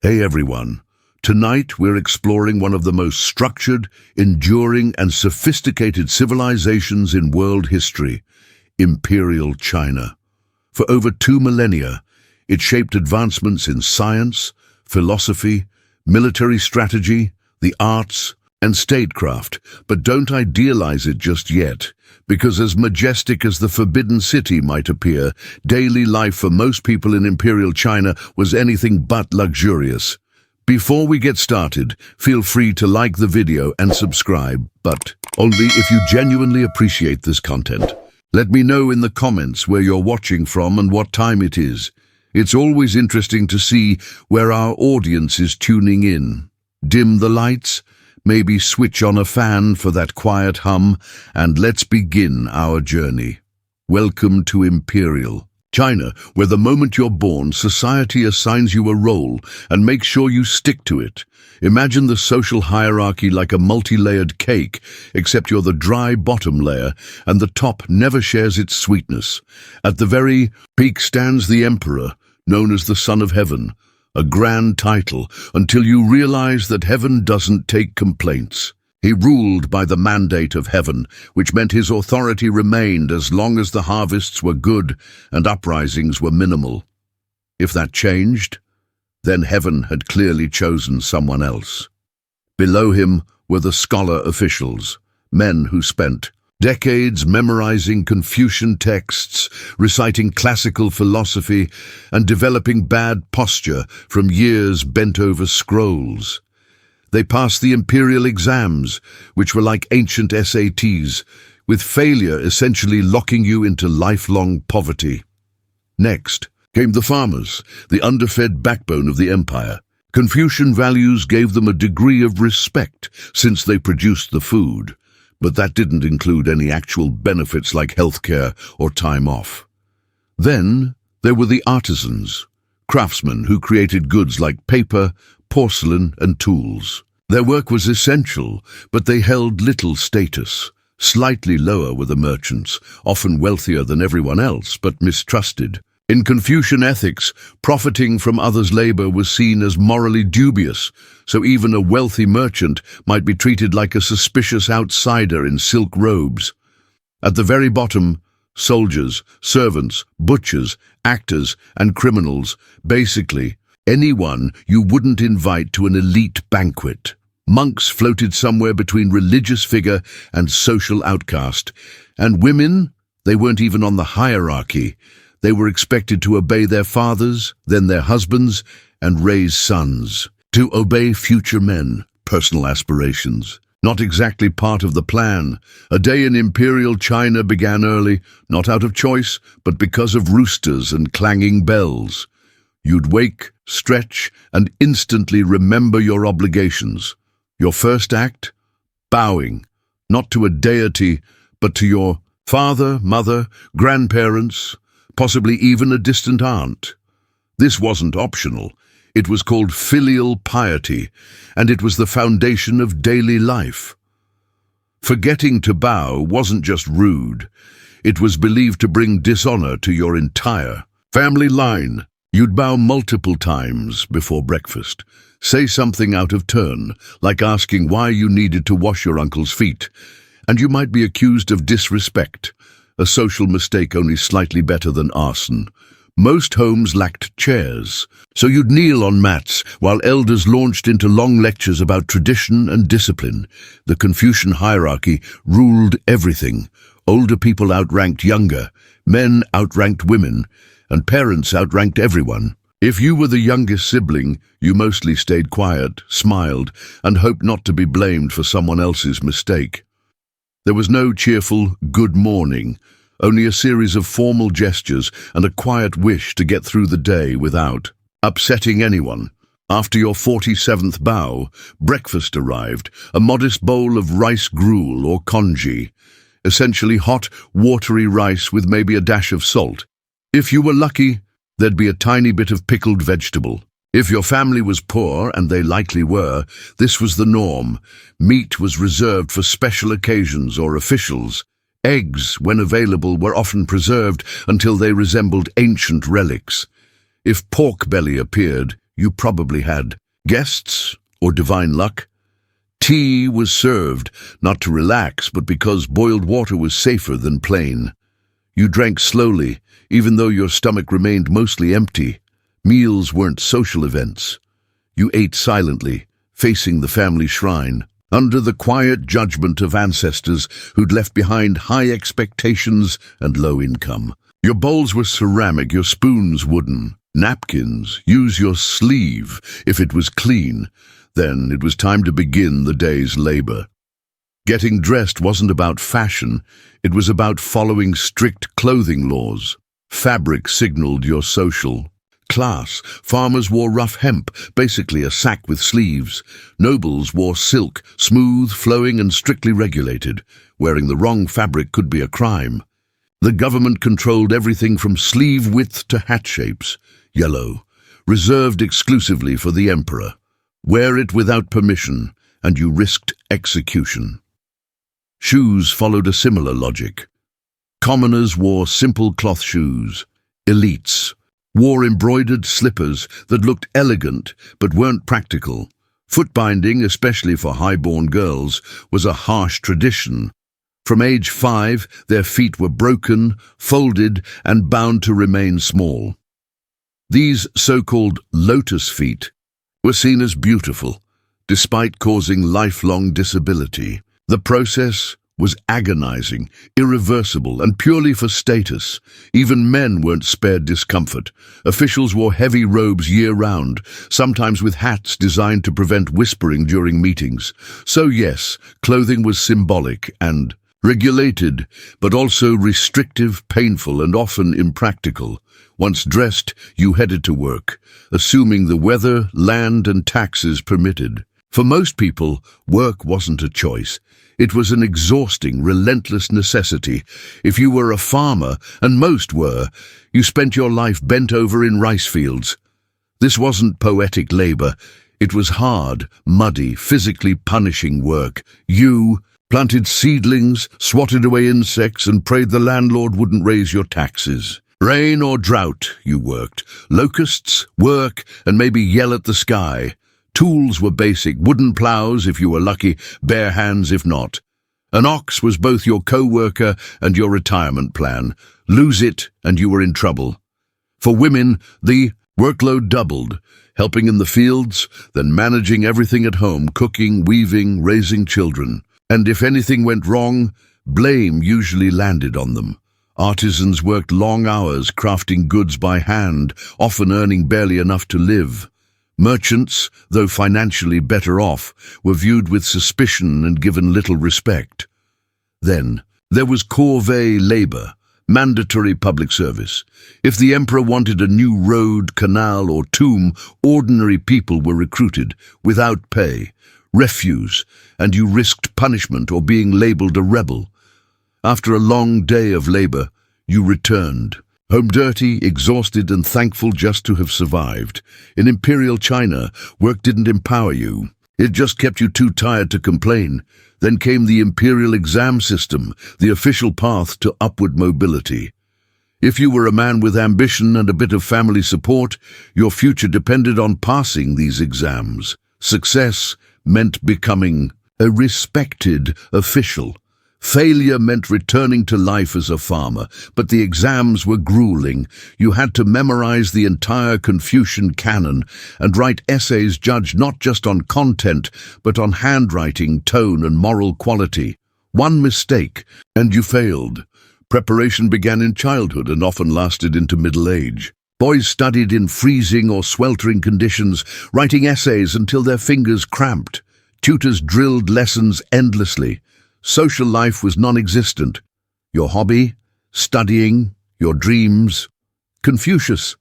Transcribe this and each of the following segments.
Hey everyone, tonight we're exploring one of the most structured, enduring and sophisticated civilizations in world history, Imperial China. For over 2 millennia, it shaped advancements in science, philosophy, military strategy, the arts, and statecraft, but don't idealize it just yet, because as majestic as the Forbidden City might appear, daily life for most people in Imperial China was anything but luxurious. Before we get started, feel free to like the video and subscribe, but only if you genuinely appreciate this content. Let me know in the comments where you're watching from and what time it is. It's always interesting to see where our audience is tuning in. Dim the lights, maybe switch on a fan for that quiet hum, and let's begin our journey. Welcome to Imperial China, where the moment you're born, society assigns you a role and makes sure you stick to it. Imagine the social hierarchy like a multi-layered cake, except you're the dry bottom layer, and the top never shares its sweetness. At the very peak stands the Emperor, known as the Son of Heaven, a grand title, until you realize that heaven doesn't take complaints. He ruled by the mandate of heaven, which meant his authority remained as long as the harvests were good and uprisings were minimal. If that changed, then heaven had clearly chosen someone else. Below him were the scholar officials, men who spent decades memorizing Confucian texts, reciting classical philosophy, and developing bad posture from years bent over scrolls. They passed the imperial exams, which were like ancient SATs, with failure essentially locking you into lifelong poverty. Next came the farmers, the underfed backbone of the empire. Confucian values gave them a degree of respect since they produced the food, but that didn't include any actual benefits like healthcare or time off. Then there were the artisans, craftsmen who created goods like paper, porcelain, and tools. Their work was essential, but they held little status. Slightly lower were the merchants, often wealthier than everyone else, but mistrusted. In Confucian ethics, profiting from others' labor was seen as morally dubious, so even a wealthy merchant might be treated like a suspicious outsider in silk robes. At the very bottom, soldiers, servants, butchers, actors, and criminals, basically anyone you wouldn't invite to an elite banquet. Monks floated somewhere between religious figure and social outcast. And women, they weren't even on the hierarchy. They were expected to obey their fathers, then their husbands, and raise sons. To obey future men, personal aspirations. Not exactly part of the plan. A day in Imperial China began early, not out of choice, but because of roosters and clanging bells. You'd wake, stretch, and instantly remember your obligations. Your first act? Bowing, not to a deity, but to your father, mother, grandparents, possibly even a distant aunt. This wasn't optional. It was called filial piety, and it was the foundation of daily life. Forgetting to bow wasn't just rude. It was believed to bring dishonor to your entire family line. You'd bow multiple times before breakfast. Say something out of turn, like asking why you needed to wash your uncle's feet, and you might be accused of disrespect, a social mistake only slightly better than arson. Most homes lacked chairs, so you'd kneel on mats while elders launched into long lectures about tradition and discipline. The Confucian hierarchy ruled everything. Older people outranked younger, men outranked women, and parents outranked everyone. If you were the youngest sibling, you mostly stayed quiet, smiled, and hoped not to be blamed for someone else's mistake. There was no cheerful good morning, only a series of formal gestures and a quiet wish to get through the day without upsetting anyone. After your 47th bow, breakfast arrived, a modest bowl of rice gruel or congee, essentially hot, watery rice with maybe a dash of salt. If you were lucky, there'd be a tiny bit of pickled vegetable. If your family was poor, and they likely were, this was the norm. Meat was reserved for special occasions or officials. Eggs, when available, were often preserved until they resembled ancient relics. If pork belly appeared, you probably had guests or divine luck. Tea was served, not to relax, but because boiled water was safer than plain. You drank slowly, even though your stomach remained mostly empty. Meals weren't social events. You ate silently, facing the family shrine, under the quiet judgment of ancestors who'd left behind high expectations and low income. Your bowls were ceramic, your spoons wooden. Napkins, use your sleeve if it was clean. Then it was time to begin the day's labor. Getting dressed wasn't about fashion, it was about following strict clothing laws. Fabric signaled your social class. Farmers wore rough hemp, basically a sack with sleeves. Nobles wore silk, smooth, flowing and strictly regulated. Wearing the wrong fabric could be a crime. The government controlled everything from sleeve width to hat shapes. Yellow, reserved exclusively for the emperor. Wear it without permission, and you risked execution. Shoes followed a similar logic. Commoners wore simple cloth shoes. Elites wore embroidered slippers that looked elegant but weren't practical. Foot binding, especially for high-born girls, was a harsh tradition. From age 5, their feet were broken, folded, and bound to remain small. These so-called lotus feet were seen as beautiful, despite causing lifelong disability. The process was agonizing, irreversible, and purely for status. Even men weren't spared discomfort. Officials wore heavy robes year-round, sometimes with hats designed to prevent whispering during meetings. So yes, clothing was symbolic and regulated, but also restrictive, painful, and often impractical. Once dressed, you headed to work, assuming the weather, land, and taxes permitted. For most people, work wasn't a choice. It was an exhausting, relentless necessity. If you were a farmer, and most were, you spent your life bent over in rice fields. This wasn't poetic labor. It was hard, muddy, physically punishing work. You planted seedlings, swatted away insects, and prayed the landlord wouldn't raise your taxes. Rain or drought, you worked. Locusts, work, and maybe yell at the sky. Tools were basic, wooden plows if you were lucky, bare hands if not. An ox was both your co-worker and your retirement plan. Lose it and you were in trouble. For women, the workload doubled, helping in the fields, then managing everything at home, cooking, weaving, raising children. And if anything went wrong, blame usually landed on them. Artisans worked long hours crafting goods by hand, often earning barely enough to live. Merchants, though financially better off, were viewed with suspicion and given little respect. Then, there was corvée labor, mandatory public service. If the emperor wanted a new road, canal, or tomb, ordinary people were recruited, without pay, refuse, and you risked punishment or being labeled a rebel. After a long day of labor, you returned. Home dirty, exhausted, and thankful just to have survived. In Imperial China, work didn't empower you. It just kept you too tired to complain. Then came the imperial exam system, the official path to upward mobility. If you were a man with ambition and a bit of family support, your future depended on passing these exams. Success meant becoming a respected official. Failure meant returning to life as a farmer, but the exams were grueling. You had to memorize the entire Confucian canon and write essays judged not just on content, but on handwriting, tone, and moral quality. One mistake, and you failed. Preparation began in childhood and often lasted into middle age. Boys studied in freezing or sweltering conditions, writing essays until their fingers cramped. Tutors drilled lessons endlessly. Social life was non-existent. Your hobby, studying, your dreams. Confucius,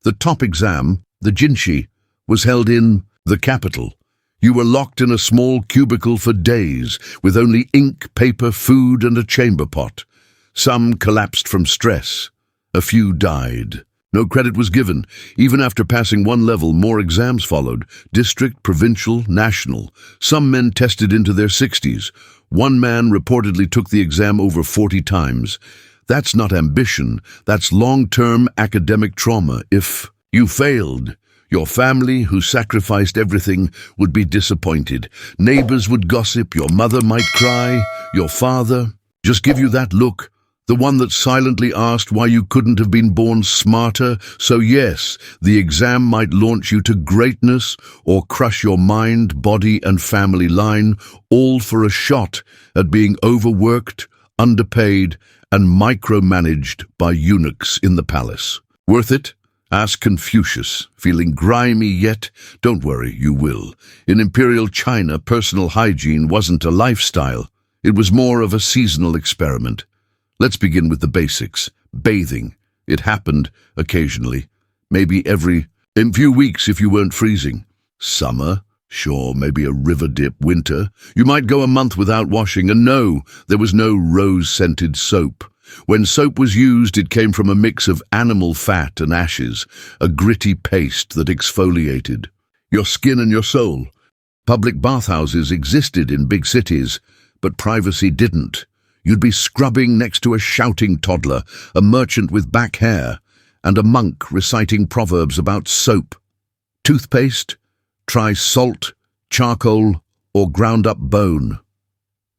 the top exam, the Jinshi, was held in the capital. You were locked in a small cubicle for days, with only ink, paper, food, and a chamber pot. Some collapsed from stress. A few died. No credit was given. Even after passing one level, more exams followed. District, provincial, national. Some men tested into their 60s. One man reportedly took the exam over 40 times. That's not ambition. That's long-term academic trauma. If you failed, Your family, who sacrificed everything, would be disappointed. Neighbors would gossip, your mother might cry, your father just give you that look, the one that silently asked why you couldn't have been born smarter. So yes, the exam might launch you to greatness or crush your mind, body and family line, all for a shot at being overworked, underpaid and micromanaged by eunuchs in the palace. Worth it? Ask Confucius. Feeling grimy yet? Don't worry, you will. In Imperial China, personal hygiene wasn't a lifestyle. It was more of a seasonal experiment. Let's begin with the basics. Bathing. It happened occasionally. Maybe every few weeks if you weren't freezing. Summer. Sure, maybe a river dip. Winter. You might go a month without washing. And no, there was no rose-scented soap. When soap was used, it came from a mix of animal fat and ashes, a gritty paste that exfoliated your skin and your soul. Public bathhouses existed in big cities, but privacy didn't. You'd be scrubbing next to a shouting toddler, a merchant with back hair, and a monk reciting proverbs about soap. Toothpaste? Try salt, charcoal, or ground-up bone.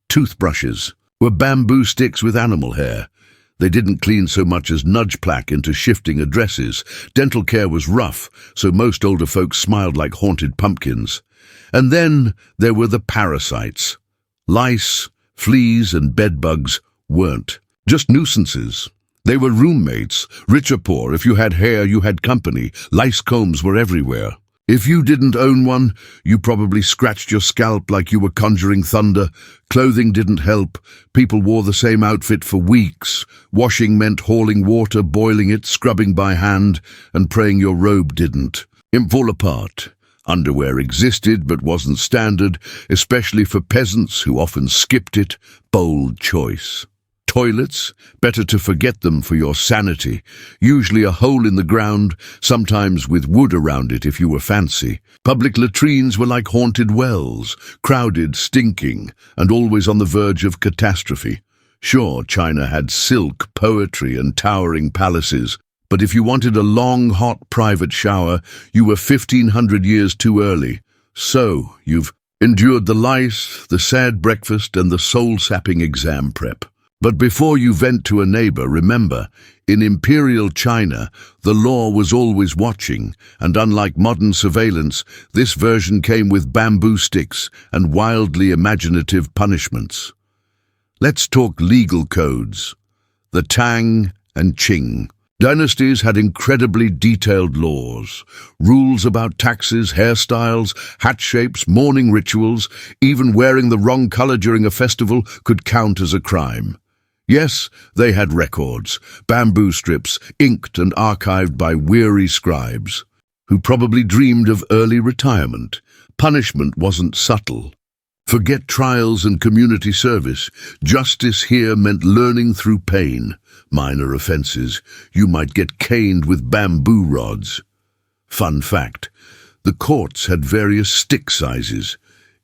Toothbrushes were bamboo sticks with animal hair. They didn't clean so much as nudge plaque into shifting addresses. Dental care was rough, so most older folks smiled like haunted pumpkins. And then there were the parasites. Lice, fleas and bedbugs weren't just nuisances. They were roommates, rich or poor. If you had hair, you had company. Lice combs were everywhere. If you didn't own one, you probably scratched your scalp like you were conjuring thunder. Clothing didn't help. People wore the same outfit for weeks. Washing meant hauling water, boiling it, scrubbing by hand, and praying your robe didn't fall apart. Underwear existed but wasn't standard, especially for peasants who often skipped it. Bold choice. Toilets, better to forget them for your sanity. Usually a hole in the ground, sometimes with wood around it if you were fancy. Public latrines were like haunted wells, crowded, stinking, and always on the verge of catastrophe. Sure, China had silk, poetry, and towering palaces, but if you wanted a long, hot private shower, you were 1,500 years too early. So, you've endured the lice, the sad breakfast, and the soul-sapping exam prep. But before you vent to a neighbor, remember, in Imperial China, the law was always watching, and unlike modern surveillance, this version came with bamboo sticks and wildly imaginative punishments. Let's talk legal codes. The Tang and Qing dynasties had incredibly detailed laws, rules about taxes, hairstyles, hat shapes, mourning rituals. Even wearing the wrong color during a festival could count as a crime. Yes, they had records, bamboo strips, inked and archived by weary scribes, who probably dreamed of early retirement. Punishment wasn't subtle. Forget trials and community service. Justice here meant learning through pain. Minor offenses, you might get caned with bamboo rods. Fun fact, the courts had various stick sizes.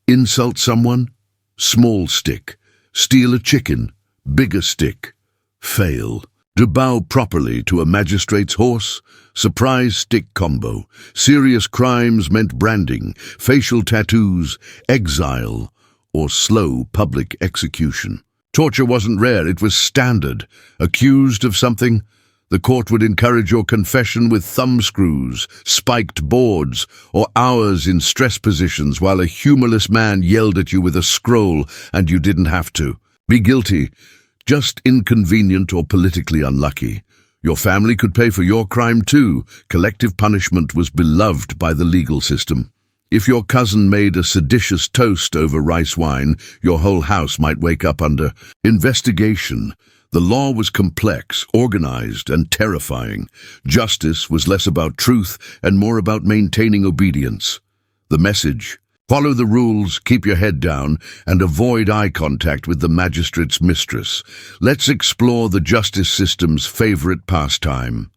Insult someone? Small stick. Steal a chicken? Bigger stick. Fail. To bow properly to a magistrate's horse? Surprise stick combo. Serious crimes meant branding, facial tattoos, exile, or slow public execution. Torture wasn't rare, it was standard. Accused of something? The court would encourage your confession with thumbscrews, spiked boards, or hours in stress positions while a humorless man yelled at you with a scroll and you didn't have to. Be guilty, just inconvenient or politically unlucky. Your family could pay for your crime too. Collective punishment was beloved by the legal system. If your cousin made a seditious toast over rice wine, your whole house might wake up under investigation. The law was complex, organized, and terrifying. Justice was less about truth and more about maintaining obedience. The message: follow the rules, keep your head down, and avoid eye contact with the magistrate's mistress. Let's explore the justice system's favorite pastime: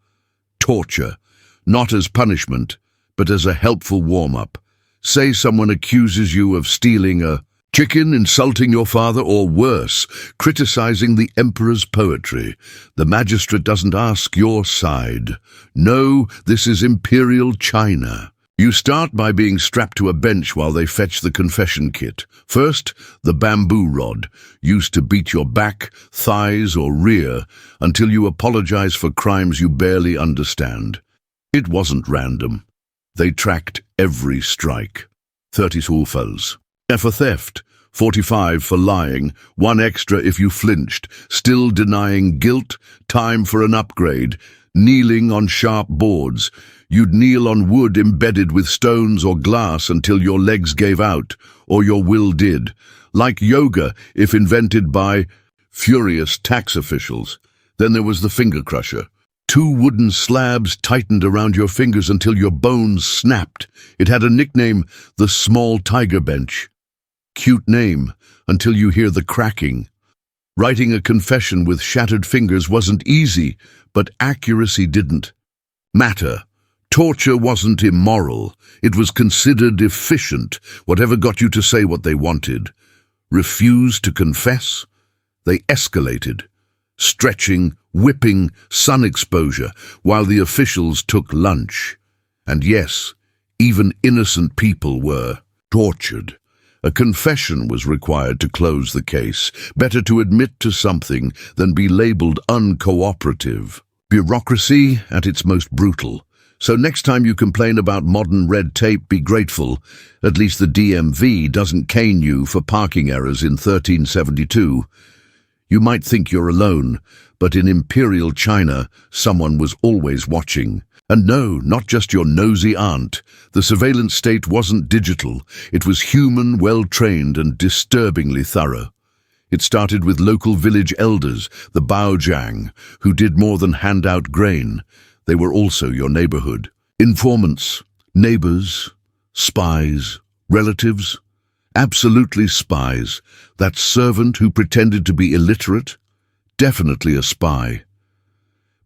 torture. Not as punishment, but as a helpful warm-up. Say someone accuses you of stealing a chicken, insulting your father, or worse, criticizing the emperor's poetry. The magistrate doesn't ask your side. No, this is Imperial China. You start by being strapped to a bench while they fetch the confession kit. First, the bamboo rod, used to beat your back, thighs, or rear until you apologize for crimes you barely understand. It wasn't random. They tracked every strike. 30 sulfos. For theft, 45 for lying, 1 extra if you flinched, still denying guilt, time for an upgrade, kneeling on sharp boards. You'd kneel on wood embedded with stones or glass until your legs gave out, or your will did. Like yoga, if invented by furious tax officials. Then there was the finger crusher. 2 wooden slabs tightened around your fingers until your bones snapped. It had a nickname, the Small Tiger Bench. Cute name, until you hear the cracking. Writing a confession with shattered fingers wasn't easy, but accuracy didn't matter. Torture wasn't immoral. It was considered efficient, whatever got you to say what they wanted. Refuse to confess? They escalated. Stretching, whipping, sun exposure, while the officials took lunch. And yes, even innocent people were tortured. A confession was required to close the case. Better to admit to something than be labeled uncooperative. Bureaucracy at its most brutal. So next time you complain about modern red tape, be grateful. At least the DMV doesn't cane you for parking errors in 1372. You might think you're alone, but in Imperial China, someone was always watching. And no, not just your nosy aunt. The surveillance state wasn't digital. It was human, well-trained, and disturbingly thorough. It started with local village elders, the Baojiang, who did more than hand out grain. They were also your neighborhood. Informants, neighbors, spies, relatives. Absolutely spies. That servant who pretended to be illiterate? Definitely a spy.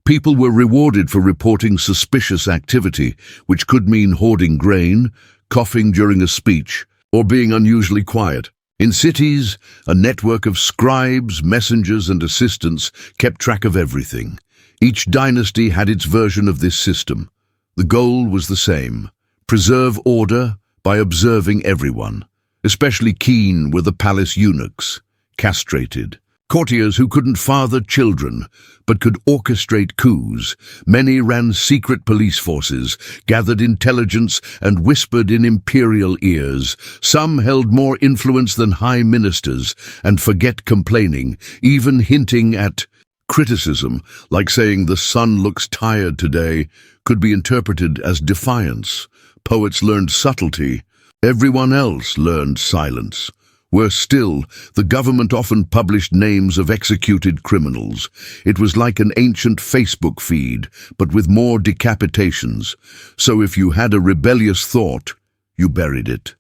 People were rewarded for reporting suspicious activity, which could mean hoarding grain, coughing during a speech, or being unusually quiet. In cities, a network of scribes, messengers, and assistants kept track of everything. Each dynasty had its version of this system. The goal was the same: preserve order by observing everyone. Especially keen were the palace eunuchs, castrated. Courtiers who couldn't father children, but could orchestrate coups. Many ran secret police forces, gathered intelligence, and whispered in imperial ears. Some held more influence than high ministers, and forget complaining, even hinting at criticism, like saying the sun looks tired today, could be interpreted as defiance. Poets learned subtlety. Everyone else learned silence. Worse still, the government often published names of executed criminals. It was like an ancient Facebook feed, but with more decapitations. So if you had a rebellious thought, you buried it.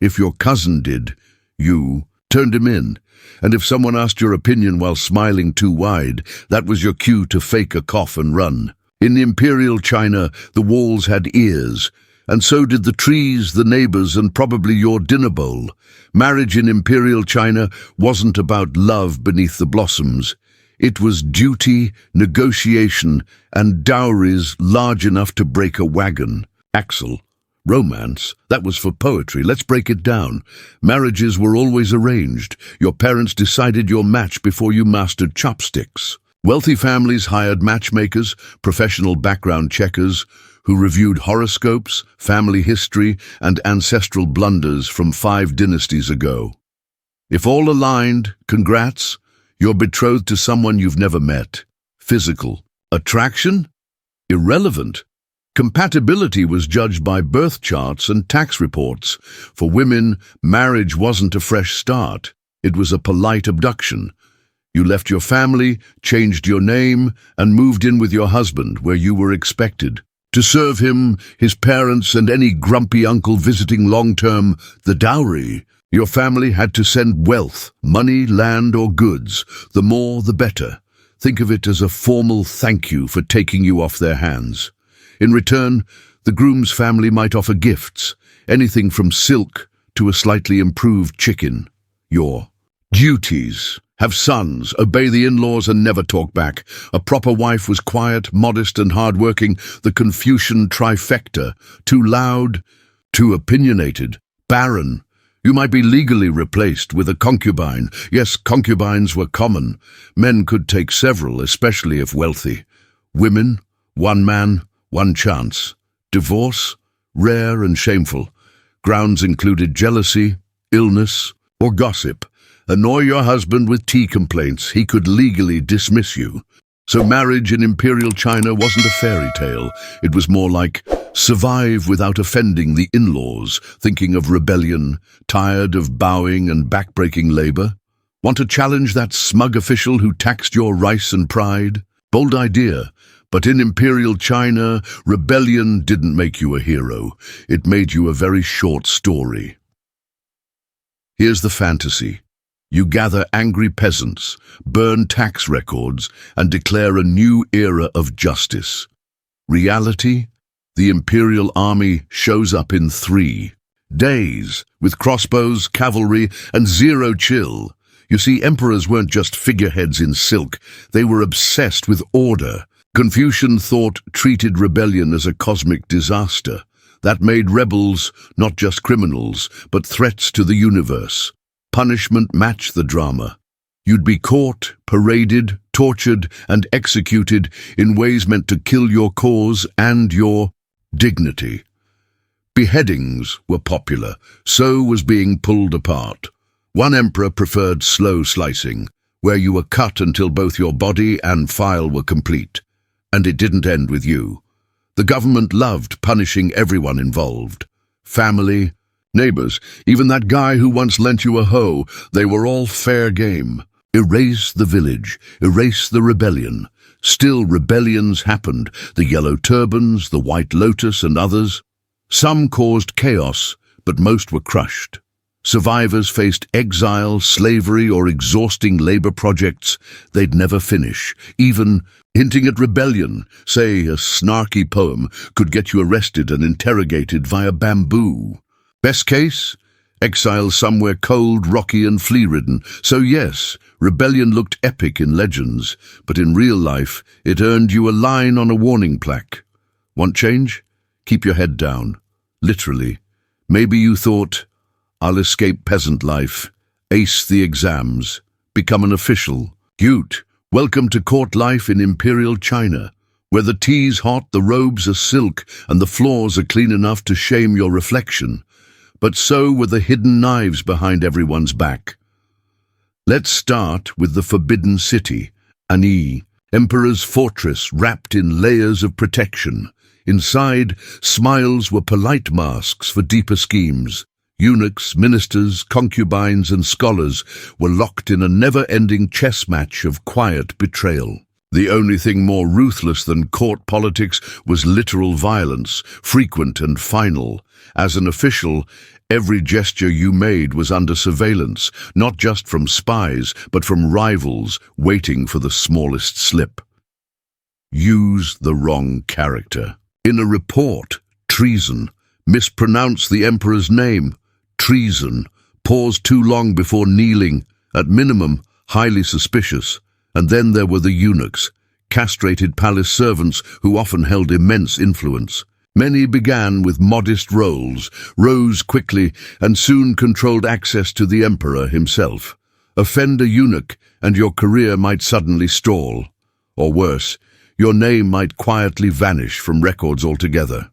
If your cousin did, you turned him in. And if someone asked your opinion while smiling too wide, that was your cue to fake a cough and run. In Imperial China, the walls had ears. And so did the trees, the neighbors, and probably your dinner bowl. Marriage in Imperial China wasn't about love beneath the blossoms. It was duty, negotiation, and dowries large enough to break a wagon. Axel. Romance, that was for poetry. Let's break it down. Marriages were always arranged. Your parents decided your match before you mastered chopsticks. Wealthy families hired matchmakers, professional background checkers, who reviewed horoscopes, family history, and ancestral blunders from 5 dynasties ago. If all aligned, congrats, you're betrothed to someone you've never met. Physical. Attraction? Irrelevant. Compatibility was judged by birth charts and tax reports. For women, marriage wasn't a fresh start. It was a polite abduction. You left your family, changed your name, and moved in with your husband where you were expected. To serve him, his parents, and any grumpy uncle visiting long-term, the dowry. Your family had to send wealth, money, land, or goods. The more, the better. Think of it as a formal thank you for taking you off their hands. In return, the groom's family might offer gifts, anything from silk to a slightly improved chicken. Your duties. Have sons, obey the in-laws and never talk back. A proper wife was quiet, modest and hard-working, the Confucian trifecta. Too loud, too opinionated, barren. You might be legally replaced with a concubine. Yes, concubines were common. Men could take several, especially if wealthy. Women, one man, one chance. Divorce, rare and shameful. Grounds included jealousy, illness, or gossip. Annoy your husband with tea complaints, he could legally dismiss you. So marriage in Imperial China wasn't a fairy tale. It was more like survive without offending the in-laws, thinking of rebellion, tired of bowing and backbreaking labor. Want to challenge that smug official who taxed your rice and pride? Bold idea. But in Imperial China, rebellion didn't make you a hero. It made you a very short story. Here's the fantasy. You gather angry peasants, burn tax records, and declare a new era of justice. Reality? The Imperial Army shows up in 3 days, with crossbows, cavalry, and zero chill. You see, emperors weren't just figureheads in silk. They were obsessed with order. Confucian thought treated rebellion as a cosmic disaster. That made rebels not just criminals, but threats to the universe. Punishment matched the drama. You'd be caught, paraded, tortured, and executed in ways meant to kill your cause and your dignity. Beheadings were popular, so was being pulled apart. One emperor preferred slow slicing, where you were cut until both your body and file were complete. And it didn't end with you. The government loved punishing everyone involved. Family, neighbors, even that guy who once lent you a hoe, they were all fair game. Erase the village, erase the rebellion. Still, rebellions happened, the Yellow Turbans, the White Lotus and others. Some caused chaos, but most were crushed. Survivors faced exile, slavery, or exhausting labor projects they'd never finish. Even hinting at rebellion, say a snarky poem, could get you arrested and interrogated via bamboo. Best case? Exile somewhere cold, rocky and flea-ridden. So yes, rebellion looked epic in legends, but in real life it earned you a line on a warning plaque. Want change? Keep your head down. Literally. Maybe you thought, I'll escape peasant life, ace the exams, become an official. Cute. Welcome to court life in Imperial China, where the tea's hot, the robes are silk, and the floors are clean enough to shame your reflection. But so were the hidden knives behind everyone's back. Let's start with the Forbidden City, Ani, Emperor's fortress wrapped in layers of protection. Inside, smiles were polite masks for deeper schemes. Eunuchs, ministers, concubines, and scholars were locked in a never-ending chess match of quiet betrayal. The only thing more ruthless than court politics was literal violence, frequent and final. As an official, every gesture you made was under surveillance, not just from spies, but from rivals waiting for the smallest slip. Use the wrong character. In a report, treason. Mispronounce the emperor's name. Treason. Pause too long before kneeling. At minimum, highly suspicious. And then there were the eunuchs, castrated palace servants who often held immense influence. Many began with modest roles, rose quickly, and soon controlled access to the emperor himself. Offend a eunuch, and your career might suddenly stall. Or worse, your name might quietly vanish from records altogether.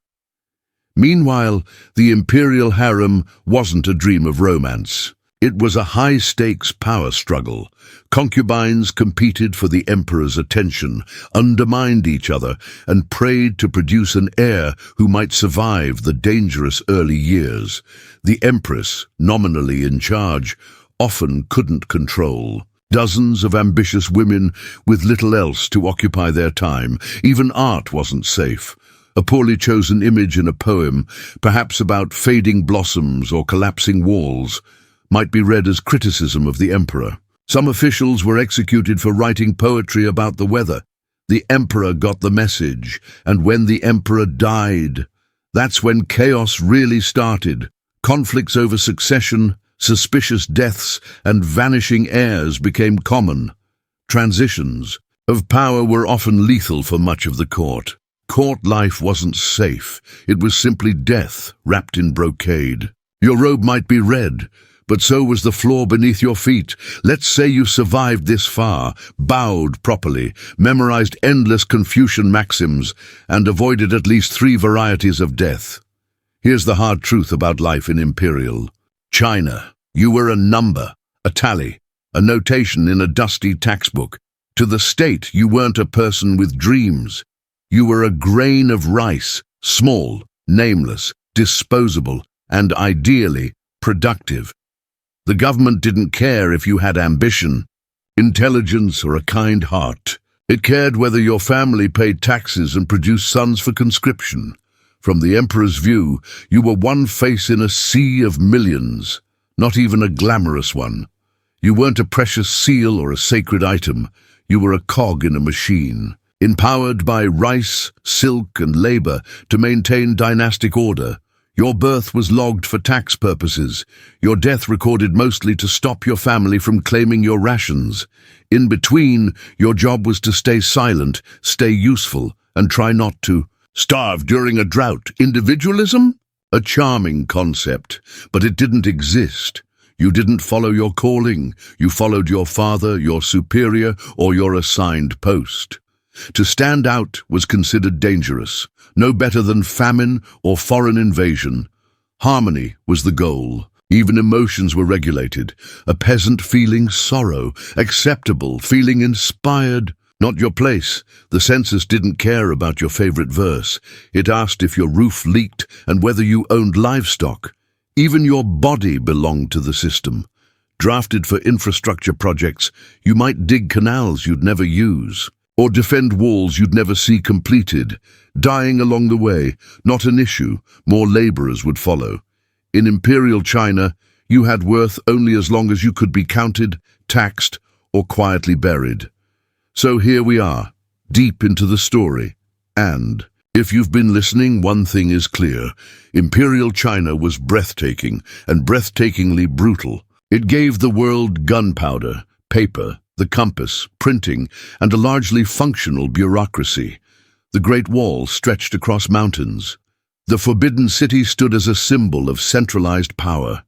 Meanwhile, the imperial harem wasn't a dream of romance. It was a high-stakes power struggle. Concubines competed for the emperor's attention, undermined each other, and prayed to produce an heir who might survive the dangerous early years. The empress, nominally in charge, often couldn't control. Dozens of ambitious women with little else to occupy their time. Even art wasn't safe. A poorly chosen image in a poem, perhaps about fading blossoms or collapsing walls, might be read as criticism of the emperor. Some officials were executed for writing poetry about the weather. The emperor got the message, and when the emperor died, that's when chaos really started. Conflicts over succession, Suspicious deaths and vanishing heirs became common. Transitions of power were often lethal for much of the court. Court life wasn't safe. It was simply death wrapped in brocade. Your robe might be red, but so was the floor beneath your feet. Let's say you survived this far, bowed properly, memorized endless Confucian maxims, and avoided at least 3 varieties of death. Here's the hard truth about life in Imperial China. You were a number, a tally, a notation in a dusty textbook. To the state, you weren't a person with dreams. You were a grain of rice, small, nameless, disposable, and ideally productive. The government didn't care if you had ambition, intelligence, or a kind heart. It cared whether your family paid taxes and produced sons for conscription. From the emperor's view, you were one face in a sea of millions, not even a glamorous one. You weren't a precious seal or a sacred item. You were a cog in a machine, empowered by rice, silk, and labor to maintain dynastic order. Your birth was logged for tax purposes, your death recorded mostly to stop your family from claiming your rations. In between, your job was to stay silent, stay useful, and try not to starve during a drought. Individualism? A charming concept, but it didn't exist. You didn't follow your calling. You followed your father, your superior, or your assigned post. To stand out was considered dangerous, no better than famine or foreign invasion. Harmony was the goal. Even emotions were regulated. A peasant feeling sorrow, acceptable, feeling inspired. Not your place. The census didn't care about your favorite verse. It asked if your roof leaked and whether you owned livestock. Even your body belonged to the system. Drafted for infrastructure projects, you might dig canals you'd never use, or defend walls you'd never see completed. Dying along the way, not an issue, more laborers would follow. In Imperial China, you had worth only as long as you could be counted, taxed, or quietly buried. So here we are, deep into the story. And if you've been listening, one thing is clear. Imperial China was breathtaking and breathtakingly brutal. It gave the world gunpowder, paper, the compass, printing, and a largely functional bureaucracy. The Great Wall stretched across mountains. The Forbidden City stood as a symbol of centralized power.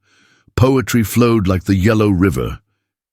Poetry flowed like the Yellow River.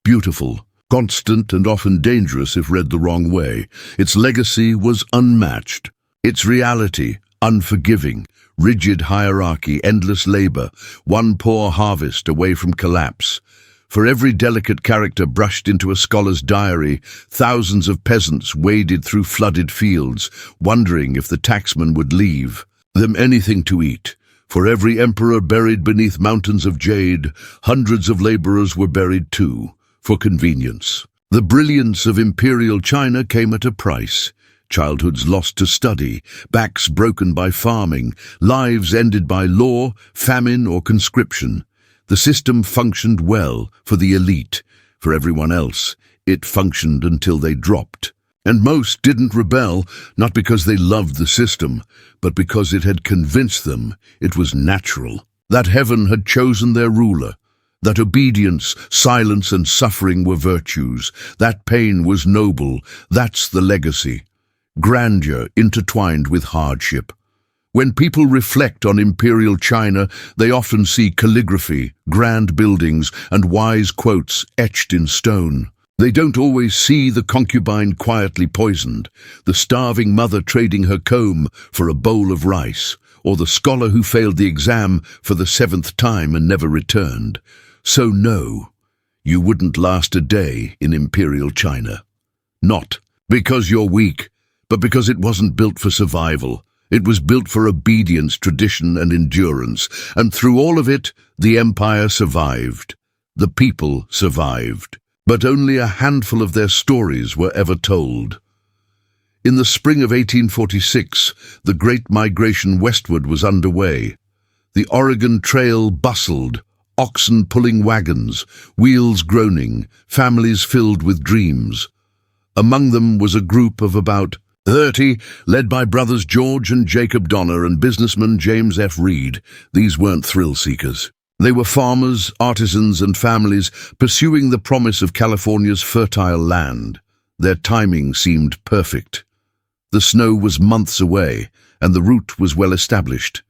Beautiful, constant, and often dangerous if read the wrong way. Its legacy was unmatched. Its reality, unforgiving, rigid hierarchy, endless labor, one poor harvest away from collapse. For every delicate character brushed into a scholar's diary, thousands of peasants waded through flooded fields, wondering if the taxman would leave them anything to eat. For every emperor buried beneath mountains of jade, hundreds of laborers were buried too, for convenience. The brilliance of Imperial China came at a price. Childhoods lost to study, backs broken by farming, lives ended by law, famine, or conscription. The system functioned well for the elite. For everyone else, it functioned until they dropped. And most didn't rebel, not because they loved the system, but because it had convinced them it was natural, that heaven had chosen their ruler, that obedience, silence, and suffering were virtues, that pain was noble. That's the legacy. Grandeur intertwined with hardship. When people reflect on Imperial China, they often see calligraphy, grand buildings, and wise quotes etched in stone. They don't always see the concubine quietly poisoned, the starving mother trading her comb for a bowl of rice, or the scholar who failed the exam for the 7th time and never returned. So no, you wouldn't last a day in Imperial China. Not because you're weak, but because it wasn't built for survival. It was built for obedience, tradition, and endurance. And through all of it, the empire survived. The people survived. But only a handful of their stories were ever told. In the spring of 1846, the Great Migration westward was underway. The Oregon Trail bustled, oxen pulling wagons, wheels groaning, families filled with dreams. Among them was a group of about 30, led by brothers George and Jacob Donner and businessman James F. Reed. These weren't thrill seekers. They were farmers, artisans, and families pursuing the promise of California's fertile land. Their timing seemed perfect. The snow was months away, and the route was well established.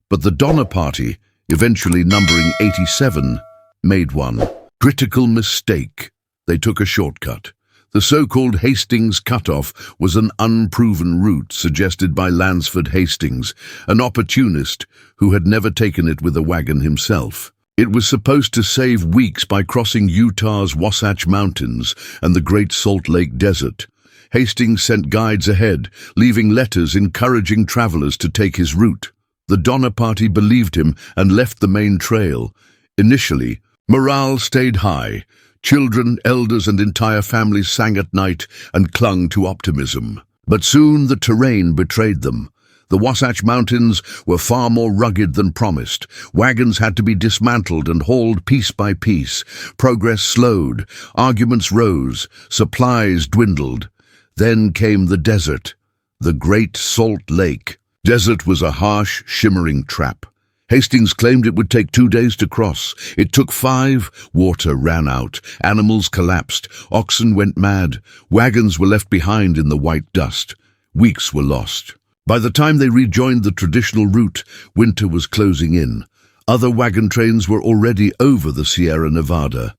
But the Donner Party, eventually numbering 87, made one critical mistake. They took a shortcut. The so-called Hastings Cutoff was an unproven route suggested by Lansford Hastings, an opportunist who had never taken it with a wagon himself. It was supposed to save weeks by crossing Utah's Wasatch Mountains and the Great Salt Lake Desert. Hastings sent guides ahead, leaving letters encouraging travelers to take his route. The Donner Party believed him and left the main trail. Initially, morale stayed high. Children, elders, and entire families sang at night and clung to optimism. But soon the terrain betrayed them. The Wasatch Mountains were far more rugged than promised. Wagons had to be dismantled and hauled piece by piece. Progress slowed. Arguments rose. Supplies dwindled. Then came the desert, the Great Salt Lake. Desert was a harsh, shimmering trap. Hastings claimed it would take 2 days to cross. It took 5. Water ran out. Animals collapsed. Oxen went mad. Wagons were left behind in the white dust. Weeks were lost. By the time they rejoined the traditional route, winter was closing in. Other wagon trains were already over the Sierra Nevada.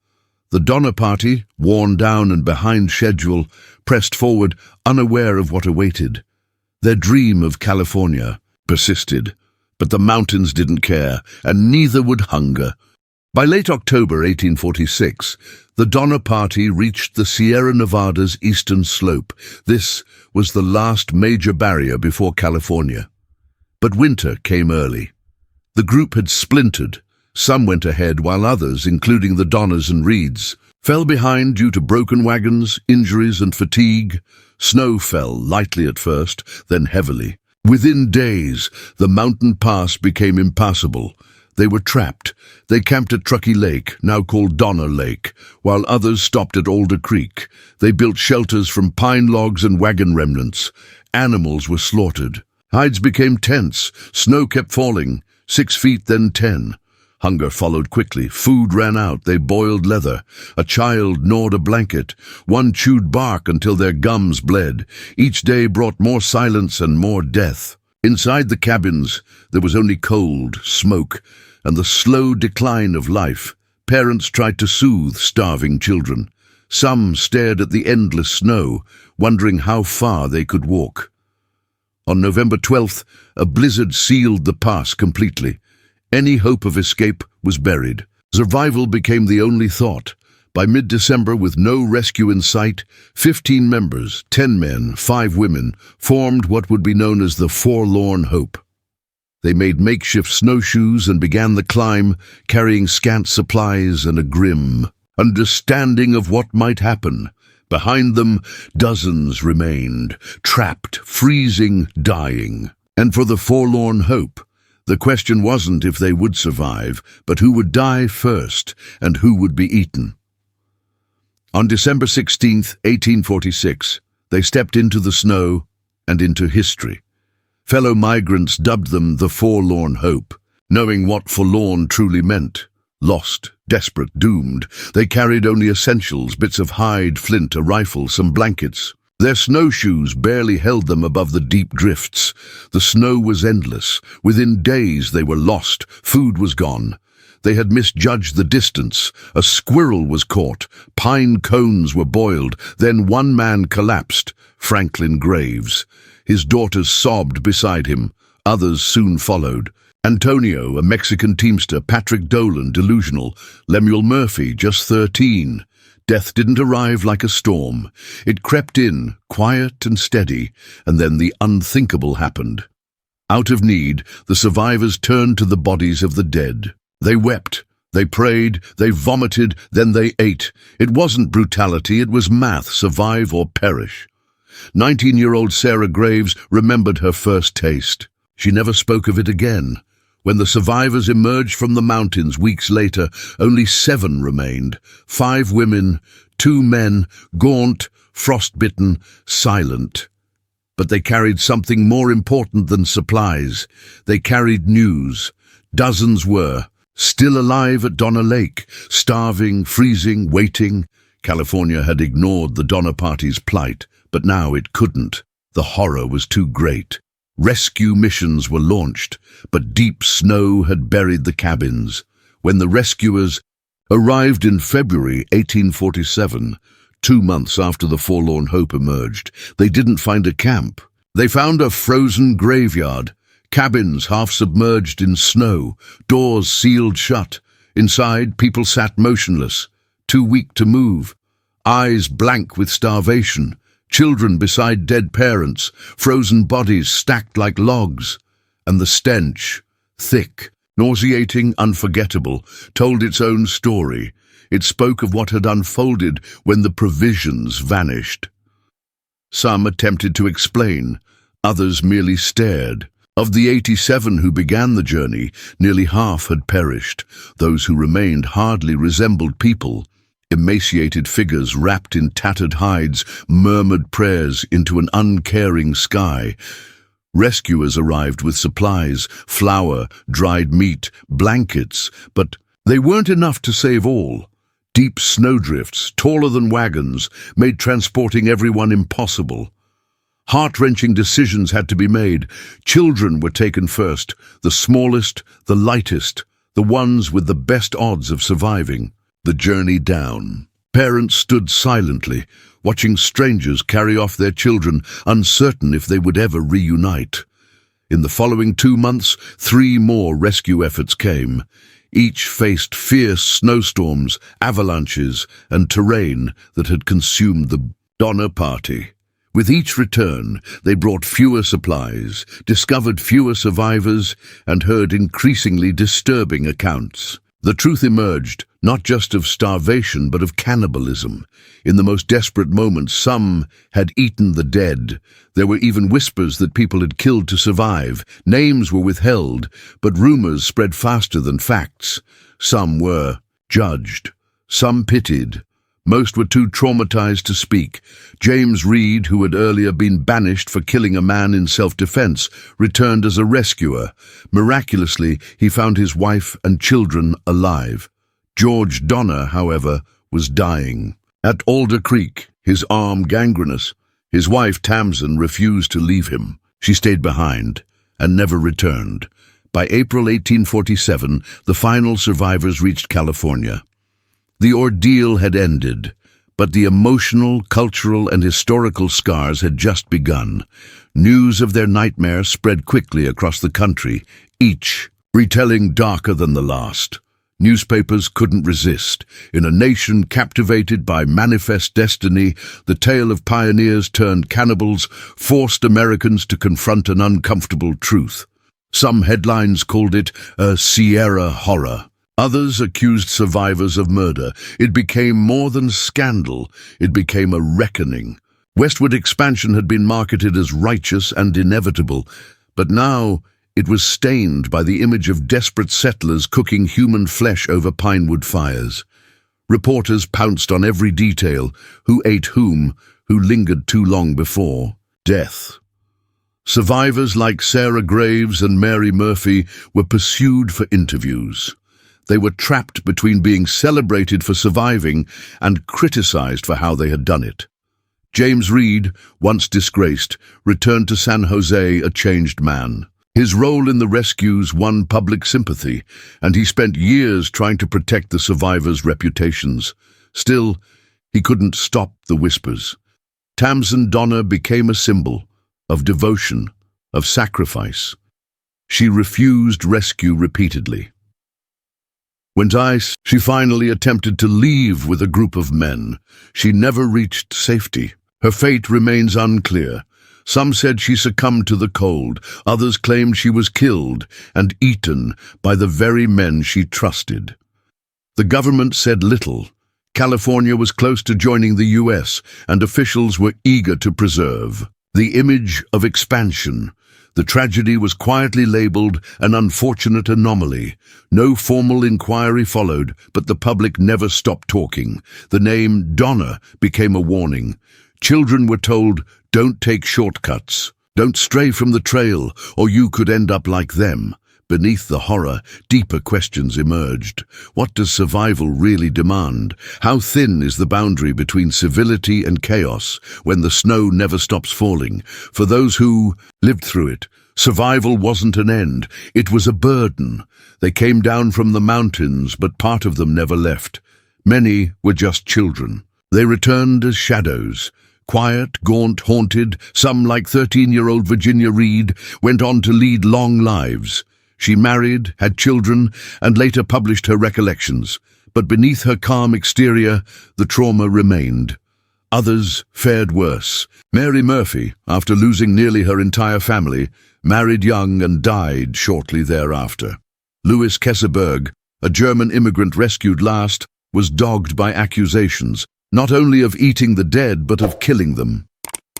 The Donner Party, worn down and behind schedule, pressed forward, unaware of what awaited. Their dream of California persisted. But the mountains didn't care, and neither would hunger. By late October 1846, the Donner Party reached the Sierra Nevada's eastern slope. This was the last major barrier before California. But winter came early. The group had splintered. Some went ahead while others, including the Donners and Reeds, fell behind due to broken wagons, injuries, and fatigue. Snow fell lightly at first, then heavily. Within days, the mountain pass became impassable. They were trapped. They camped at Truckee Lake, now called Donner Lake, while others stopped at Alder Creek. They built shelters from pine logs and wagon remnants. Animals were slaughtered. Hides became tents. Snow kept falling, 6 feet, then 10. Hunger followed quickly. Food ran out. They boiled leather. A child gnawed a blanket. One chewed bark until their gums bled. Each day brought more silence and more death. Inside the cabins, there was only cold, smoke, and the slow decline of life. Parents tried to soothe starving children. Some stared at the endless snow, wondering how far they could walk. On November 12th, a blizzard sealed the pass completely. Any hope of escape was buried. Survival became the only thought. By mid-December, with no rescue in sight, 15 members, 10 men, 5 women, formed what would be known as the Forlorn Hope. They made makeshift snowshoes and began the climb, carrying scant supplies and a grim understanding of what might happen. Behind them, dozens remained, trapped, freezing, dying. And for the Forlorn Hope, the question wasn't if they would survive, but who would die first and who would be eaten. On December 16, 1846, they stepped into the snow and into history. Fellow migrants dubbed them the Forlorn Hope, knowing what forlorn truly meant. Lost, desperate, doomed, they carried only essentials, bits of hide, flint, a rifle, some blankets. Their snowshoes barely held them above the deep drifts. The snow was endless. Within days they were lost. Food was gone. They had misjudged the distance. A squirrel was caught. Pine cones were boiled. Then one man collapsed, Franklin Graves. His daughters sobbed beside him. Others soon followed. Antonio, a Mexican teamster, Patrick Dolan, delusional, Lemuel Murphy, just 13. Death didn't arrive like a storm. It crept in, quiet and steady, and then the unthinkable happened. Out of need, the survivors turned to the bodies of the dead. They wept, they prayed, they vomited, then they ate. It wasn't brutality, it was math, survive or perish. 19-year-old Sarah Graves remembered her first taste. She never spoke of it again. When the survivors emerged from the mountains weeks later, only 7 remained. 5 women, 2 men, gaunt, frostbitten, silent. But they carried something more important than supplies. They carried news. Dozens were. Still alive at Donner Lake, starving, freezing, waiting. California had ignored the Donner Party's plight, but now it couldn't. The horror was too great. Rescue missions were launched, but deep snow had buried the cabins. When the rescuers arrived in February 1847, 2 months after the forlorn hope emerged, they didn't find a camp. They found a frozen graveyard, cabins half submerged in snow, doors sealed shut. Inside, people sat motionless, too weak to move, eyes blank with starvation, children beside dead parents, frozen bodies stacked like logs. And the stench, thick, nauseating, unforgettable, told its own story. It spoke of what had unfolded when the provisions vanished. Some attempted to explain, others merely stared. Of the 87 who began the journey, nearly half had perished. Those who remained hardly resembled people. Emaciated figures wrapped in tattered hides murmured prayers into an uncaring sky. Rescuers arrived with supplies, flour, dried meat, blankets, but they weren't enough to save all. Deep snowdrifts, taller than wagons, made transporting everyone impossible. Heart-wrenching decisions had to be made. Children were taken first, the smallest, the lightest, the ones with the best odds of surviving. The journey down. Parents stood silently, watching strangers carry off their children, uncertain if they would ever reunite. In the following 2 months, 3 more rescue efforts came. Each faced fierce snowstorms, avalanches, and terrain that had consumed the Donner Party. With each return, they brought fewer supplies, discovered fewer survivors, and heard increasingly disturbing accounts. The truth emerged, not just of starvation, but of cannibalism. In the most desperate moments, some had eaten the dead. There were even whispers that people had killed to survive. Names were withheld, but rumors spread faster than facts. Some were judged, some pitied. Most were too traumatized to speak. James Reed, who had earlier been banished for killing a man in self-defense, returned as a rescuer. Miraculously, he found his wife and children alive. George Donner, however, was dying. At Alder Creek, his arm gangrenous, his wife Tamsin refused to leave him. She stayed behind and never returned. By April 1847, the final survivors reached California. The ordeal had ended, but the emotional, cultural, and historical scars had just begun. News of their nightmare spread quickly across the country, each retelling darker than the last. Newspapers couldn't resist. In a nation captivated by manifest destiny, the tale of pioneers turned cannibals forced Americans to confront an uncomfortable truth. Some headlines called it a Sierra horror. Others accused survivors of murder. It became more than scandal. It became a reckoning. Westward expansion had been marketed as righteous and inevitable, but now it was stained by the image of desperate settlers cooking human flesh over pinewood fires. Reporters pounced on every detail: who ate whom, who lingered too long before death. Survivors like Sarah Graves and Mary Murphy were pursued for interviews. They were trapped between being celebrated for surviving and criticized for how they had done it. James Reed, once disgraced, returned to San Jose a changed man. His role in the rescues won public sympathy, and he spent years trying to protect the survivors' reputations. Still, he couldn't stop the whispers. Tamsin Donner became a symbol of devotion, of sacrifice. She refused rescue repeatedly. When she finally attempted to leave with a group of men, she never reached safety. Her fate remains unclear. Some said she succumbed to the cold, others claimed she was killed and eaten by the very men she trusted. The government said little. California was close to joining the US, and officials were eager to preserve the image of expansion. The tragedy was quietly labeled an unfortunate anomaly. No formal inquiry followed, but the public never stopped talking. The name Donner became a warning. Children were told, "Don't take shortcuts. Don't stray from the trail, or you could end up like them." Beneath the horror, deeper questions emerged. What does survival really demand? How thin is the boundary between civility and chaos when the snow never stops falling? For those who lived through it, survival wasn't an end, it was a burden. They came down from the mountains, but part of them never left. Many were just children. They returned as shadows. Quiet, gaunt, haunted, some like 13-year-old Virginia Reed went on to lead long lives. She married, had children, and later published her recollections. But beneath her calm exterior, the trauma remained. Others fared worse. Mary Murphy, after losing nearly her entire family, married young and died shortly thereafter. Louis Kesselberg, a German immigrant rescued last, was dogged by accusations, not only of eating the dead but of killing them.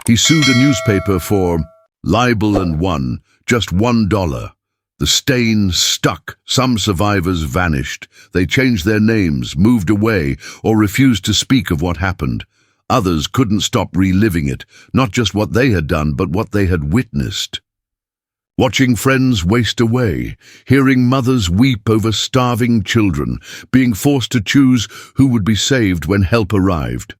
He sued a newspaper for libel and won just $1. The stain stuck. Some survivors vanished. They changed their names, moved away, or refused to speak of what happened. Others couldn't stop reliving it, not just what they had done, but what they had witnessed. Watching friends waste away, hearing mothers weep over starving children, being forced to choose who would be saved when help arrived.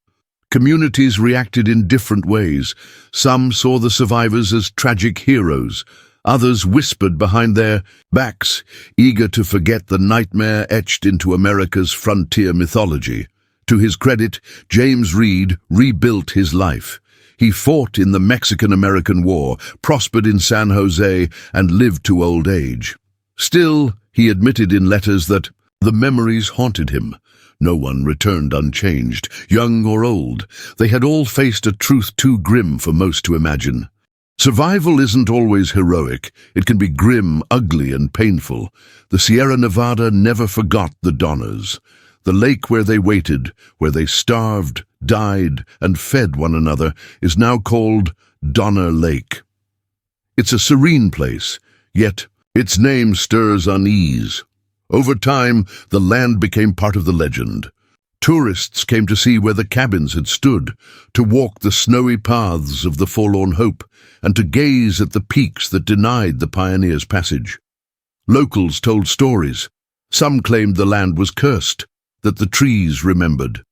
Communities reacted in different ways. Some saw the survivors as tragic heroes. Others whispered behind their backs, eager to forget the nightmare etched into America's frontier mythology. To his credit, James Reed rebuilt his life. He fought in the Mexican-American War, prospered in San Jose, and lived to old age. Still, he admitted in letters that the memories haunted him. No one returned unchanged, young or old. They had all faced a truth too grim for most to imagine. Survival isn't always heroic. It can be grim, ugly, and painful. The Sierra Nevada never forgot the Donners. The lake where they waited, where they starved, died, and fed one another, is now called Donner Lake. It's a serene place, yet its name stirs unease. Over time, the land became part of the legend. Tourists came to see where the cabins had stood, to walk the snowy paths of the forlorn hope, and to gaze at the peaks that denied the pioneers' passage. Locals told stories. Some claimed the land was cursed, that the trees remembered,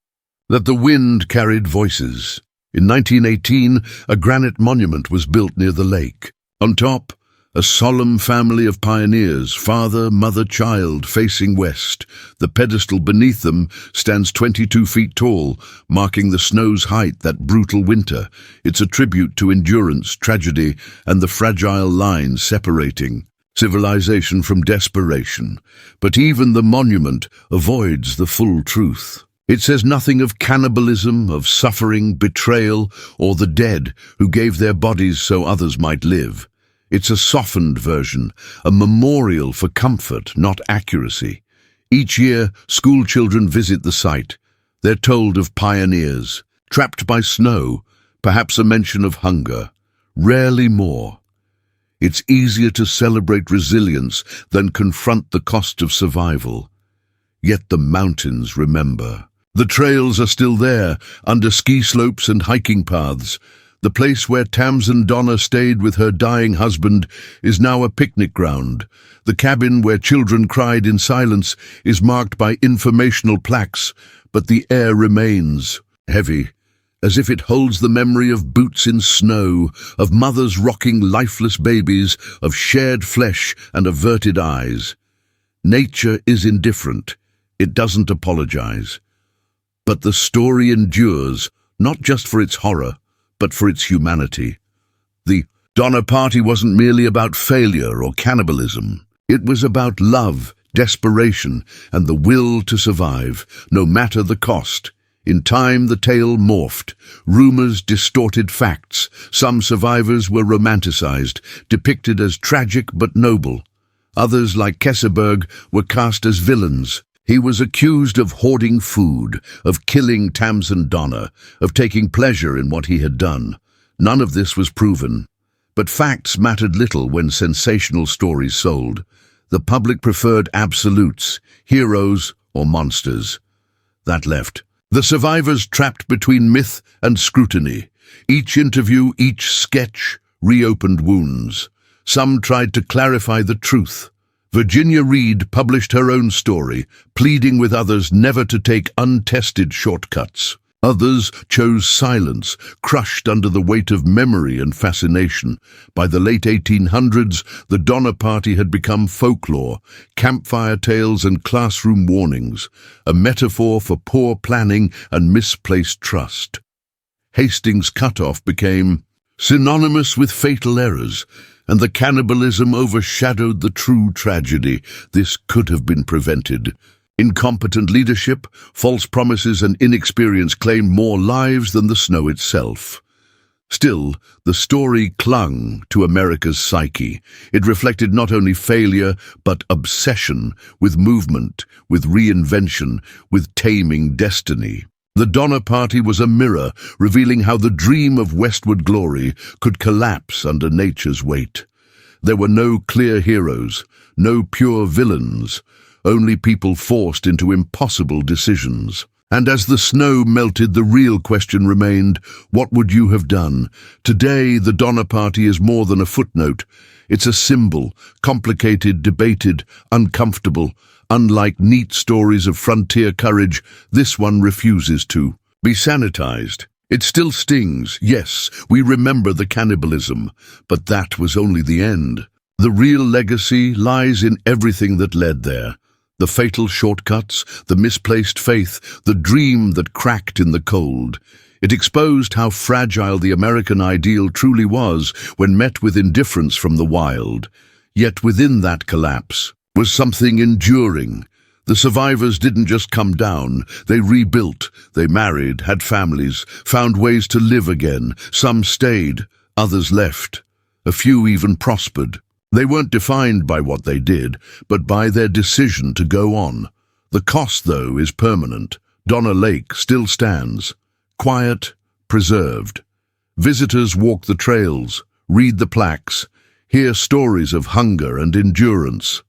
that the wind carried voices. In 1918, a granite monument was built near the lake. On top, a solemn family of pioneers, father, mother, child, facing west. The pedestal beneath them stands 22 feet tall, marking the snow's height that brutal winter. It's a tribute to endurance, tragedy, and the fragile line separating civilization from desperation. But even the monument avoids the full truth. It says nothing of cannibalism, of suffering, betrayal, or the dead who gave their bodies so others might live. It's a softened version, a memorial for comfort, not accuracy. Each year, school children visit the site. They're told of pioneers, trapped by snow, perhaps a mention of hunger, rarely more. It's easier to celebrate resilience than confront the cost of survival. Yet the mountains remember. The trails are still there, under ski slopes and hiking paths. The place where Tamsen Donner stayed with her dying husband is now a picnic ground. The cabin where children cried in silence is marked by informational plaques, but the air remains heavy, as if it holds the memory of boots in snow, of mothers rocking lifeless babies, of shared flesh and averted eyes. Nature is indifferent. It doesn't apologize. But the story endures, not just for its horror, but for its humanity. The Donner Party wasn't merely about failure or cannibalism. It was about love, desperation, and the will to survive, no matter the cost. In time, the tale morphed. Rumors distorted facts. Some survivors were romanticized, depicted as tragic but noble. Others, like Kesselberg, were cast as villains. He was accused of hoarding food, of killing Tamsen Donner, of taking pleasure in what he had done. None of this was proven. But facts mattered little when sensational stories sold. The public preferred absolutes, heroes or monsters. That left the survivors trapped between myth and scrutiny. Each interview, each sketch, reopened wounds. Some tried to clarify the truth. Virginia Reed published her own story, pleading with others never to take untested shortcuts. Others chose silence, crushed under the weight of memory and fascination. By the late 1800s, the Donner Party had become folklore, campfire tales and classroom warnings, a metaphor for poor planning and misplaced trust. Hastings' cutoff became synonymous with fatal errors, and the cannibalism overshadowed the true tragedy. This could have been prevented. Incompetent leadership, false promises and inexperience claimed more lives than the snow itself. Still, the story clung to America's psyche. It reflected not only failure, but obsession with movement, with reinvention, with taming destiny. The Donner Party was a mirror, revealing how the dream of westward glory could collapse under nature's weight. There were no clear heroes, no pure villains, only people forced into impossible decisions. And as the snow melted, the real question remained, what would you have done? Today, the Donner Party is more than a footnote. It's a symbol, complicated, debated, uncomfortable. Unlike neat stories of frontier courage, this one refuses to be sanitized. It still stings. Yes, we remember the cannibalism, but that was only the end. The real legacy lies in everything that led there. The fatal shortcuts, the misplaced faith, the dream that cracked in the cold. It exposed how fragile the American ideal truly was when met with indifference from the wild. Yet within that collapse was something enduring. The survivors didn't just come down, they rebuilt, they married, had families, found ways to live again. Some stayed, others left. A few even prospered. They weren't defined by what they did, but by their decision to go on. The cost, though, is permanent. Donner Lake still stands, quiet, preserved. Visitors walk the trails, read the plaques, hear stories of hunger and endurance.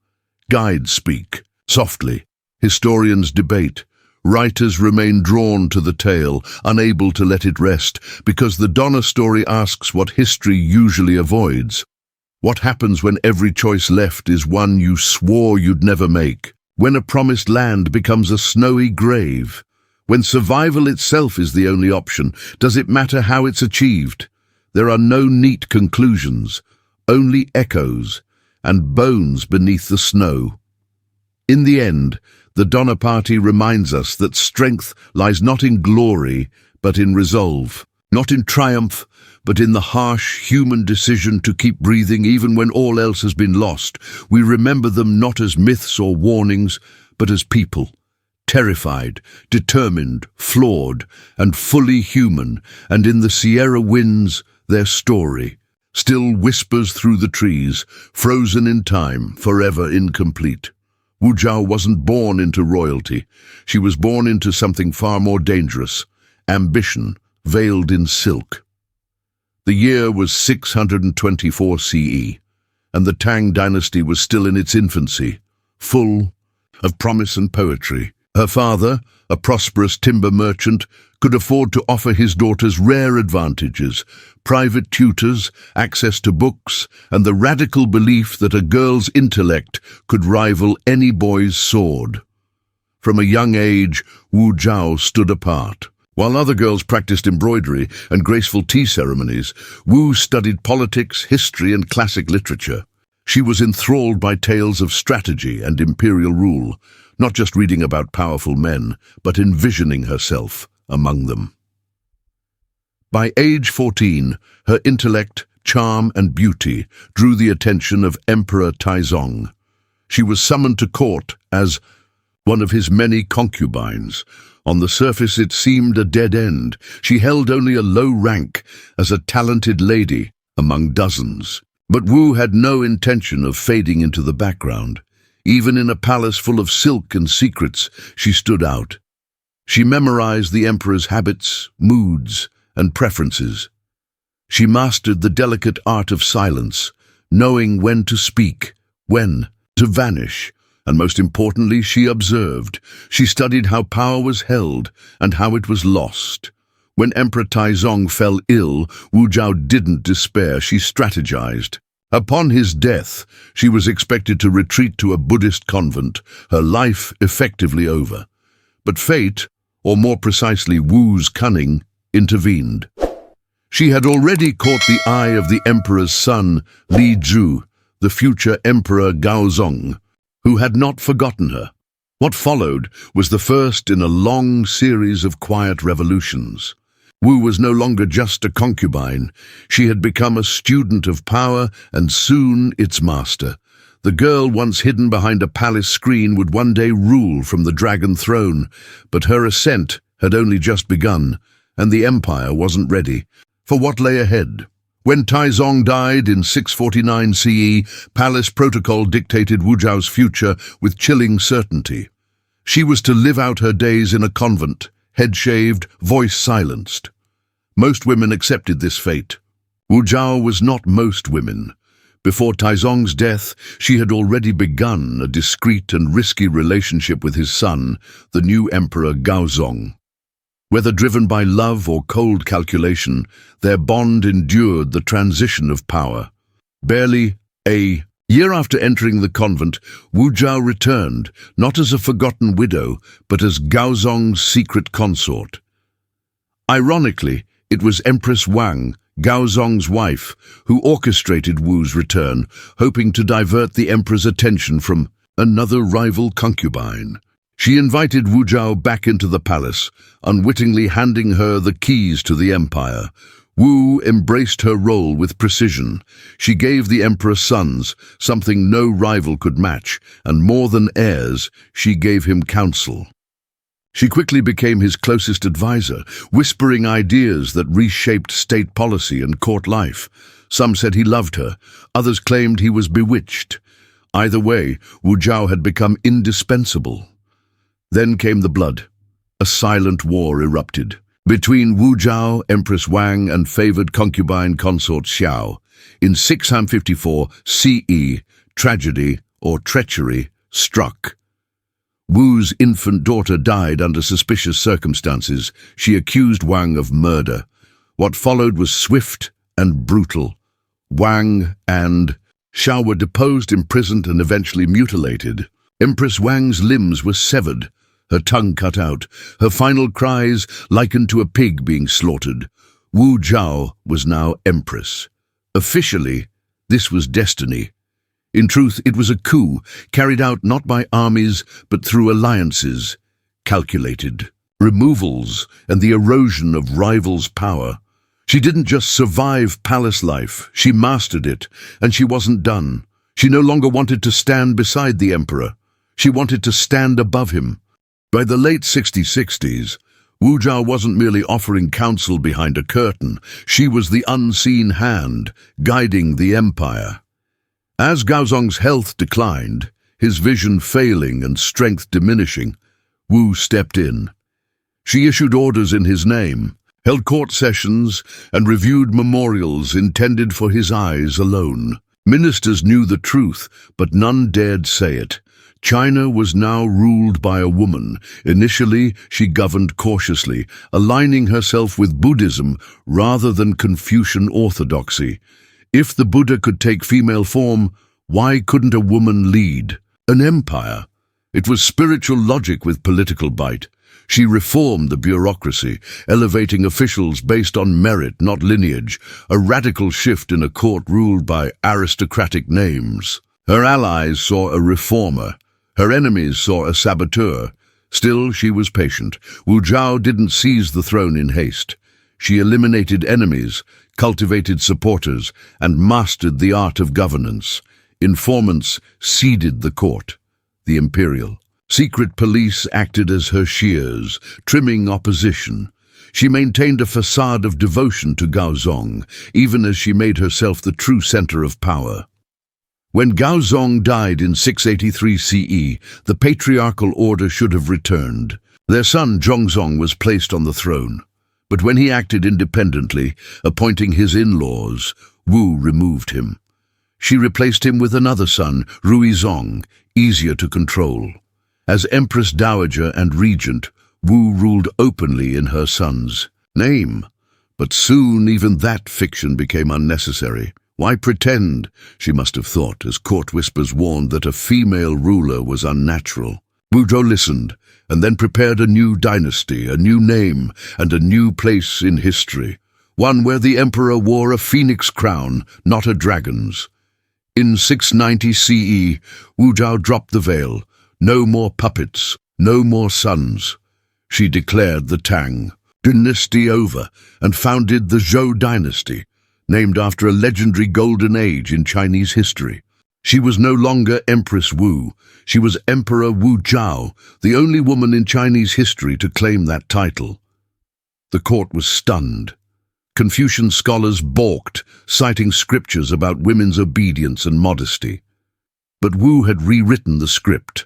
Guides speak, softly. Historians debate. Writers remain drawn to the tale, unable to let it rest, because the Donner story asks what history usually avoids. What happens when every choice left is one you swore you'd never make? When a promised land becomes a snowy grave? When survival itself is the only option, does it matter how it's achieved? There are no neat conclusions, only echoes and bones beneath the snow. In the end, the Donner Party reminds us that strength lies not in glory, but in resolve. Not in triumph, but in the harsh human decision to keep breathing even when all else has been lost. We remember them not as myths or warnings, but as people. Terrified, determined, flawed, and fully human. And in the Sierra winds, their story still whispers through the trees, frozen in time, forever incomplete. Wu Zhao wasn't born into royalty. She was born into something far more dangerous, ambition, veiled in silk. The year was 624 CE, and the Tang dynasty was still in its infancy, full of promise and poetry. Her father, a prosperous timber merchant, could afford to offer his daughters rare advantages, private tutors, access to books, and the radical belief that a girl's intellect could rival any boy's sword. From a young age, Wu Zhao stood apart. While other girls practiced embroidery and graceful tea ceremonies, Wu studied politics, history, and classic literature. She was enthralled by tales of strategy and imperial rule, not just reading about powerful men, but envisioning herself among them. By age 14, her intellect, charm, and beauty drew the attention of Emperor Taizong. She was summoned to court as one of his many concubines. On the surface it seemed a dead end. She held only a low rank as a talented lady among dozens. But Wu had no intention of fading into the background. Even in a palace full of silk and secrets, she stood out. She memorized the emperor's habits, moods, and preferences. She mastered the delicate art of silence, knowing when to speak, when to vanish. And most importantly, she observed. She studied how power was held and how it was lost. When Emperor Taizong fell ill, Wu Zhao didn't despair. She strategized. Upon his death, she was expected to retreat to a Buddhist convent, her life effectively over. But fate, or more precisely Wu's cunning, intervened. She had already caught the eye of the emperor's son, Li Zhu, the future emperor Gaozong, who had not forgotten her. What followed was the first in a long series of quiet revolutions. Wu was no longer just a concubine. She had become a student of power and soon its master. The girl once hidden behind a palace screen would one day rule from the dragon throne, but her ascent had only just begun, and the empire wasn't ready for what lay ahead. When Taizong died in 649 CE, palace protocol dictated Wu Zhao's future with chilling certainty. She was to live out her days in a convent, head shaved, voice silenced. Most women accepted this fate. Wu Zhao was not most women. Before Taizong's death, she had already begun a discreet and risky relationship with his son, the new emperor Gaozong. Whether driven by love or cold calculation, their bond endured the transition of power. Barely a year after entering the convent, Wu Zhao returned, not as a forgotten widow, but as Gaozong's secret consort. Ironically, it was Empress Wang, Gaozong's wife, who orchestrated Wu's return, hoping to divert the emperor's attention from another rival concubine. She invited Wu Zhao back into the palace, unwittingly handing her the keys to the empire. Wu embraced her role with precision. She gave the emperor sons, something no rival could match, and more than heirs, she gave him counsel. She quickly became his closest advisor, whispering ideas that reshaped state policy and court life. Some said he loved her, others claimed he was bewitched. Either way, Wu Zhao had become indispensable. Then came the blood. A silent war erupted between Wu Zhao, Empress Wang, and favored concubine consort Xiao. In 654 CE, tragedy, or treachery, struck. Wu's infant daughter died under suspicious circumstances. She accused Wang of murder. What followed was swift and brutal. Wang and Xiao were deposed, imprisoned, and eventually mutilated. Empress Wang's limbs were severed, her tongue cut out, her final cries likened to a pig being slaughtered. Wu Zhao was now empress. Officially, this was destiny. In truth, it was a coup, carried out not by armies, but through alliances, calculated, removals, and the erosion of rivals' power. She didn't just survive palace life, she mastered it, and she wasn't done. She no longer wanted to stand beside the emperor. She wanted to stand above him. By the late 6060s, Wu Zhao wasn't merely offering counsel behind a curtain. She was the unseen hand, guiding the empire. As Gaozong's health declined, his vision failing and strength diminishing, Wu stepped in. She issued orders in his name, held court sessions, and reviewed memorials intended for his eyes alone. Ministers knew the truth, but none dared say it. China was now ruled by a woman. Initially, she governed cautiously, aligning herself with Buddhism rather than Confucian orthodoxy. If the Buddha could take female form, why couldn't a woman lead an empire? It was spiritual logic with political bite. She reformed the bureaucracy, elevating officials based on merit, not lineage, a radical shift in a court ruled by aristocratic names. Her allies saw a reformer. Her enemies saw a saboteur. Still, she was patient. Wu Zhao didn't seize the throne in haste. She eliminated enemies, cultivated supporters, and mastered the art of governance. Informants seeded the court. The Imperial secret police acted as her shears, trimming opposition. She maintained a facade of devotion to Gaozong, even as she made herself the true center of power. When Gaozong died in 683 CE, the patriarchal order should have returned. Their son Zhongzong was placed on the throne. But when he acted independently, appointing his in-laws, Wu removed him. She replaced him with another son, Ruizong, easier to control. As Empress Dowager and Regent, Wu ruled openly in her son's name. But soon even that fiction became unnecessary. Why pretend, she must have thought, as court whispers warned that a female ruler was unnatural. Wu Zhao listened, and then prepared a new dynasty, a new name, and a new place in history. One where the emperor wore a phoenix crown, not a dragon's. In 690 CE, Wu Zhao dropped the veil. No more puppets, no more sons. She declared the Tang dynasty over and founded the Zhou dynasty, named after a legendary golden age in Chinese history. She was no longer Empress Wu. She was Emperor Wu Zhao, the only woman in Chinese history to claim that title. The court was stunned. Confucian scholars balked, citing scriptures about women's obedience and modesty. But Wu had rewritten the script.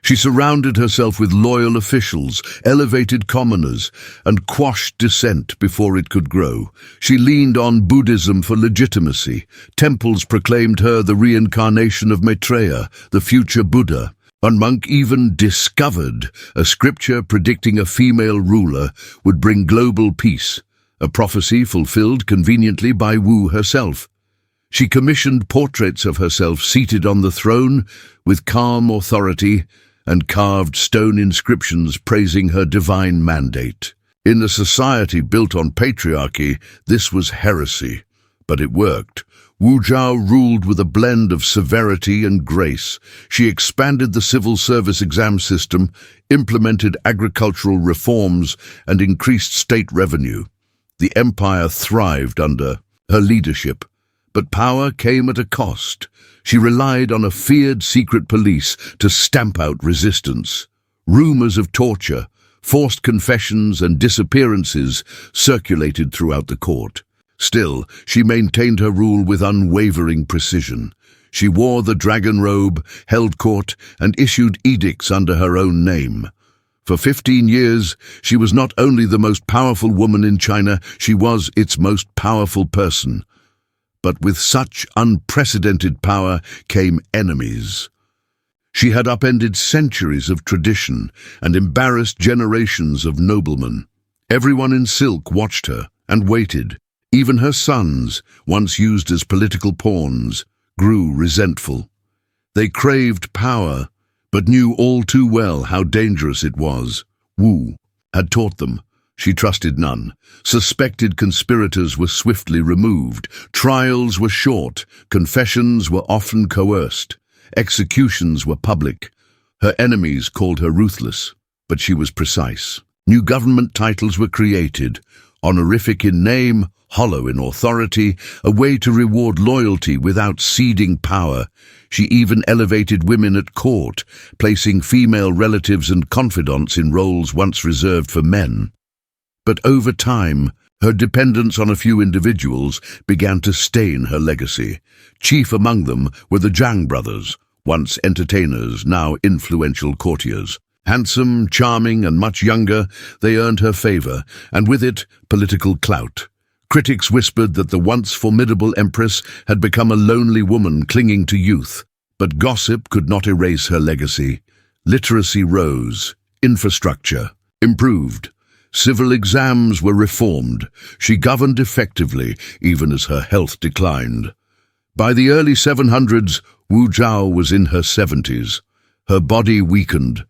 She surrounded herself with loyal officials, elevated commoners, and quashed dissent before it could grow. She leaned on Buddhism for legitimacy. Temples proclaimed her the reincarnation of Maitreya, the future Buddha. One monk even discovered a scripture predicting a female ruler would bring global peace, a prophecy fulfilled conveniently by Wu herself. She commissioned portraits of herself seated on the throne with calm authority and carved stone inscriptions praising her divine mandate. In a society built on patriarchy, this was heresy, but it worked. Wu Zhao ruled with a blend of severity and grace. She expanded the civil service exam system, implemented agricultural reforms, and increased state revenue. The empire thrived under her leadership, but power came at a cost. She relied on a feared secret police to stamp out resistance. Rumors of torture, forced confessions, and disappearances circulated throughout the court. Still, she maintained her rule with unwavering precision. She wore the dragon robe, held court, and issued edicts under her own name. For 15 years, she was not only the most powerful woman in China, she was its most powerful person. But with such unprecedented power came enemies. She had upended centuries of tradition and embarrassed generations of noblemen. Everyone in silk watched her and waited. Even her sons, once used as political pawns, grew resentful. They craved power, but knew all too well how dangerous it was. Wu had taught them. She trusted none. Suspected conspirators were swiftly removed. Trials were short. Confessions were often coerced. Executions were public. Her enemies called her ruthless, but she was precise. New government titles were created, honorific in name, hollow in authority, a way to reward loyalty without ceding power. She even elevated women at court, placing female relatives and confidants in roles once reserved for men. But over time, her dependence on a few individuals began to stain her legacy. Chief among them were the Zhang brothers, once entertainers, now influential courtiers. Handsome, charming, and much younger, they earned her favor, and with it, political clout. Critics whispered that the once formidable empress had become a lonely woman clinging to youth. But gossip could not erase her legacy. Literacy rose, infrastructure improved. Civil exams were reformed. She governed effectively, even as her health declined. By the early 700s, Wu Zhao was in her 70s. Her body weakened,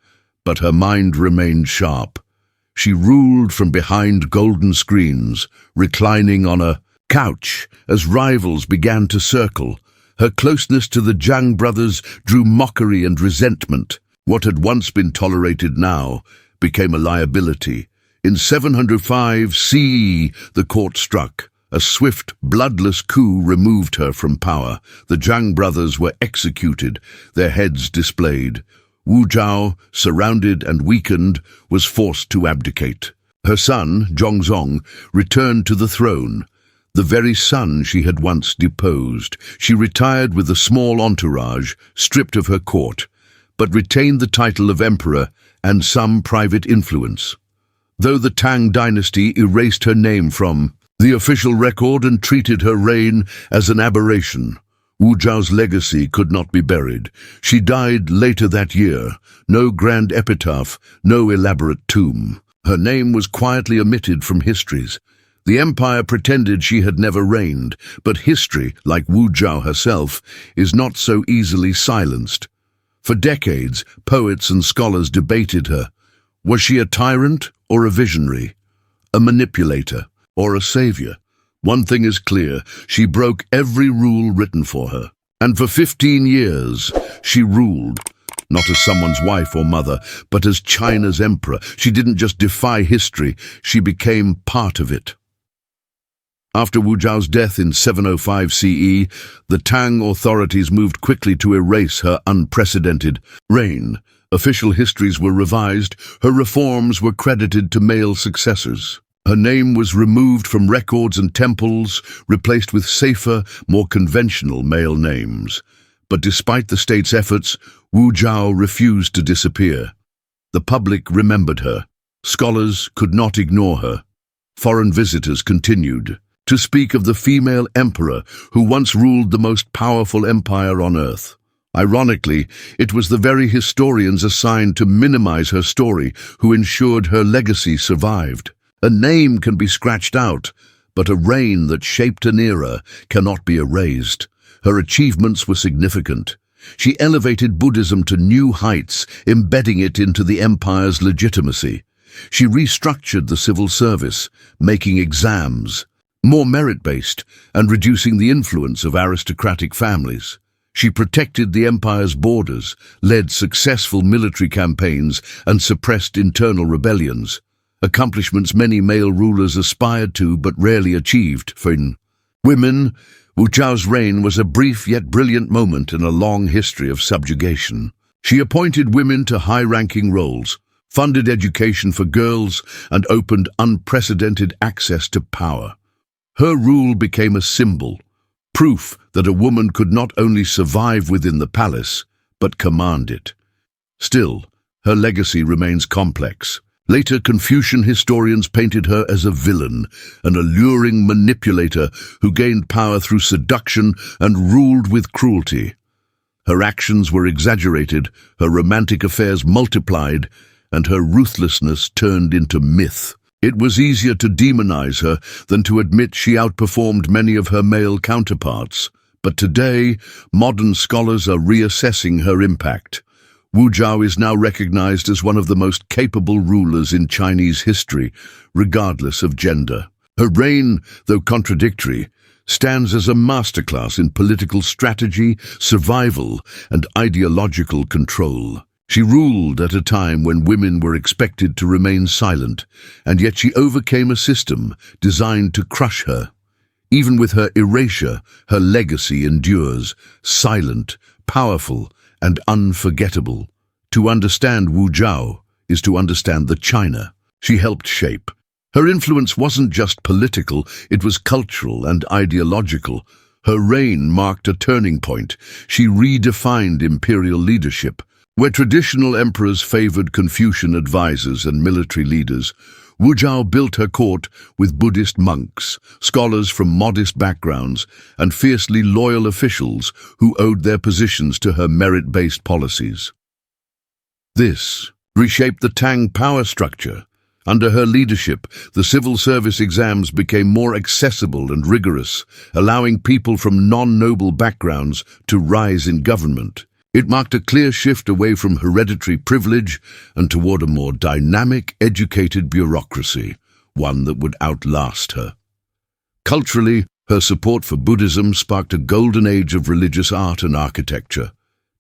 but her mind remained sharp. She ruled from behind golden screens, reclining on a couch as rivals began to circle. Her closeness to the Zhang brothers drew mockery and resentment. What had once been tolerated now became a liability. In 705 CE, the court struck. A swift, bloodless coup removed her from power. The Zhang brothers were executed, their heads displayed. Wu Zhao, surrounded and weakened, was forced to abdicate. Her son, Zhongzong, returned to the throne, the very son she had once deposed. She retired with a small entourage, stripped of her court, but retained the title of emperor and some private influence. Though the Tang dynasty erased her name from the official record and treated her reign as an aberration, Wu Zhao's legacy could not be buried. She died later that year. No grand epitaph, no elaborate tomb. Her name was quietly omitted from histories. The empire pretended she had never reigned, but history, like Wu Zhao herself, is not so easily silenced. For decades, poets and scholars debated her. Was she a tyrant or a visionary? A manipulator or a savior? One thing is clear, she broke every rule written for her. And for 15 years, she ruled. Not as someone's wife or mother, but as China's emperor. She didn't just defy history, she became part of it. After Wu Zhao's death in 705 CE, the Tang authorities moved quickly to erase her unprecedented reign. Official histories were revised, her reforms were credited to male successors. Her name was removed from records and temples, replaced with safer, more conventional male names. But despite the state's efforts, Wu Zhao refused to disappear. The public remembered her. Scholars could not ignore her. Foreign visitors continued to speak of the female emperor who once ruled the most powerful empire on earth. Ironically, it was the very historians assigned to minimize her story who ensured her legacy survived. A name can be scratched out, but a reign that shaped an era cannot be erased. Her achievements were significant. She elevated Buddhism to new heights, embedding it into the empire's legitimacy. She restructured the civil service, making exams more merit-based and reducing the influence of aristocratic families. She protected the empire's borders, led successful military campaigns, and suppressed internal rebellions, accomplishments many male rulers aspired to but rarely achieved. For women, Wu Zhao's reign was a brief yet brilliant moment in a long history of subjugation. She appointed women to high-ranking roles, funded education for girls, and opened unprecedented access to power. Her rule became a symbol, proof that a woman could not only survive within the palace, but command it. Still, her legacy remains complex. Later, Confucian historians painted her as a villain, an alluring manipulator who gained power through seduction and ruled with cruelty. Her actions were exaggerated, her romantic affairs multiplied, and her ruthlessness turned into myth. It was easier to demonize her than to admit she outperformed many of her male counterparts. But today, modern scholars are reassessing her impact. Wu Zhao is now recognized as one of the most capable rulers in Chinese history, regardless of gender. Her reign, though contradictory, stands as a masterclass in political strategy, survival, and ideological control. She ruled at a time when women were expected to remain silent, and yet she overcame a system designed to crush her. Even with her erasure, her legacy endures, silent, powerful, and unforgettable. To understand Wu Zhao is to understand the China she helped shape. Her influence wasn't just political, it was cultural and ideological. Her reign marked a turning point. She redefined imperial leadership. Where traditional emperors favored Confucian advisors and military leaders, Wu Zhao built her court with Buddhist monks, scholars from modest backgrounds, and fiercely loyal officials who owed their positions to her merit-based policies. This reshaped the Tang power structure. Under her leadership, the civil service exams became more accessible and rigorous, allowing people from non-noble backgrounds to rise in government. It marked a clear shift away from hereditary privilege and toward a more dynamic, educated bureaucracy, one that would outlast her. Culturally, her support for Buddhism sparked a golden age of religious art and architecture.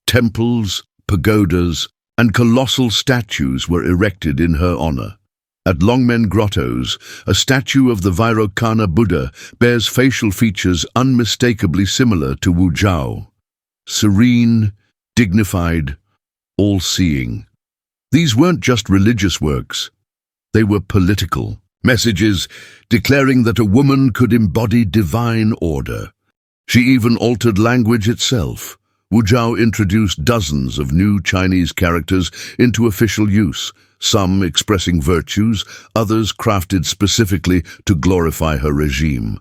Temples, pagodas, and colossal statues were erected in her honor. At Longmen Grottos, a statue of the Vairocana Buddha bears facial features unmistakably similar to Wu Zhao. Serene, dignified, all-seeing. These weren't just religious works, they were political messages declaring that a woman could embody divine order. She even altered language itself. Wu Zhao introduced dozens of new Chinese characters into official use, some expressing virtues, others crafted specifically to glorify her regime.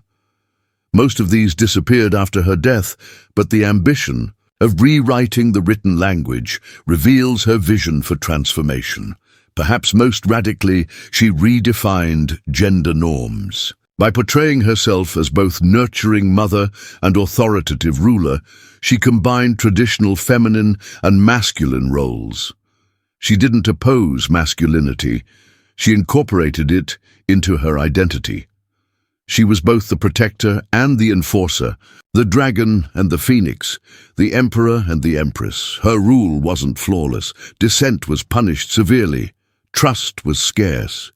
Most of these disappeared after her death, but the ambition of rewriting the written language reveals her vision for transformation. Perhaps most radically, she redefined gender norms. By portraying herself as both nurturing mother and authoritative ruler, she combined traditional feminine and masculine roles. She didn't oppose masculinity, she incorporated it into her identity. She was both the protector and the enforcer, the dragon and the phoenix, the emperor and the empress. Her rule wasn't flawless, dissent was punished severely, trust was scarce.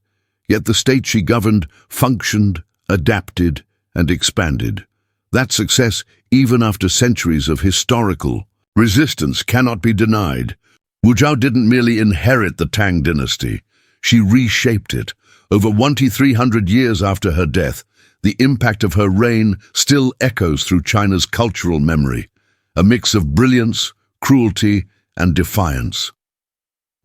Yet the state she governed functioned, adapted, and expanded. That success, even after centuries of historical resistance, cannot be denied. Wu Zhao didn't merely inherit the Tang dynasty, she reshaped it. Over 1,300 years after her death, the impact of her reign still echoes through China's cultural memory, a mix of brilliance, cruelty, and defiance.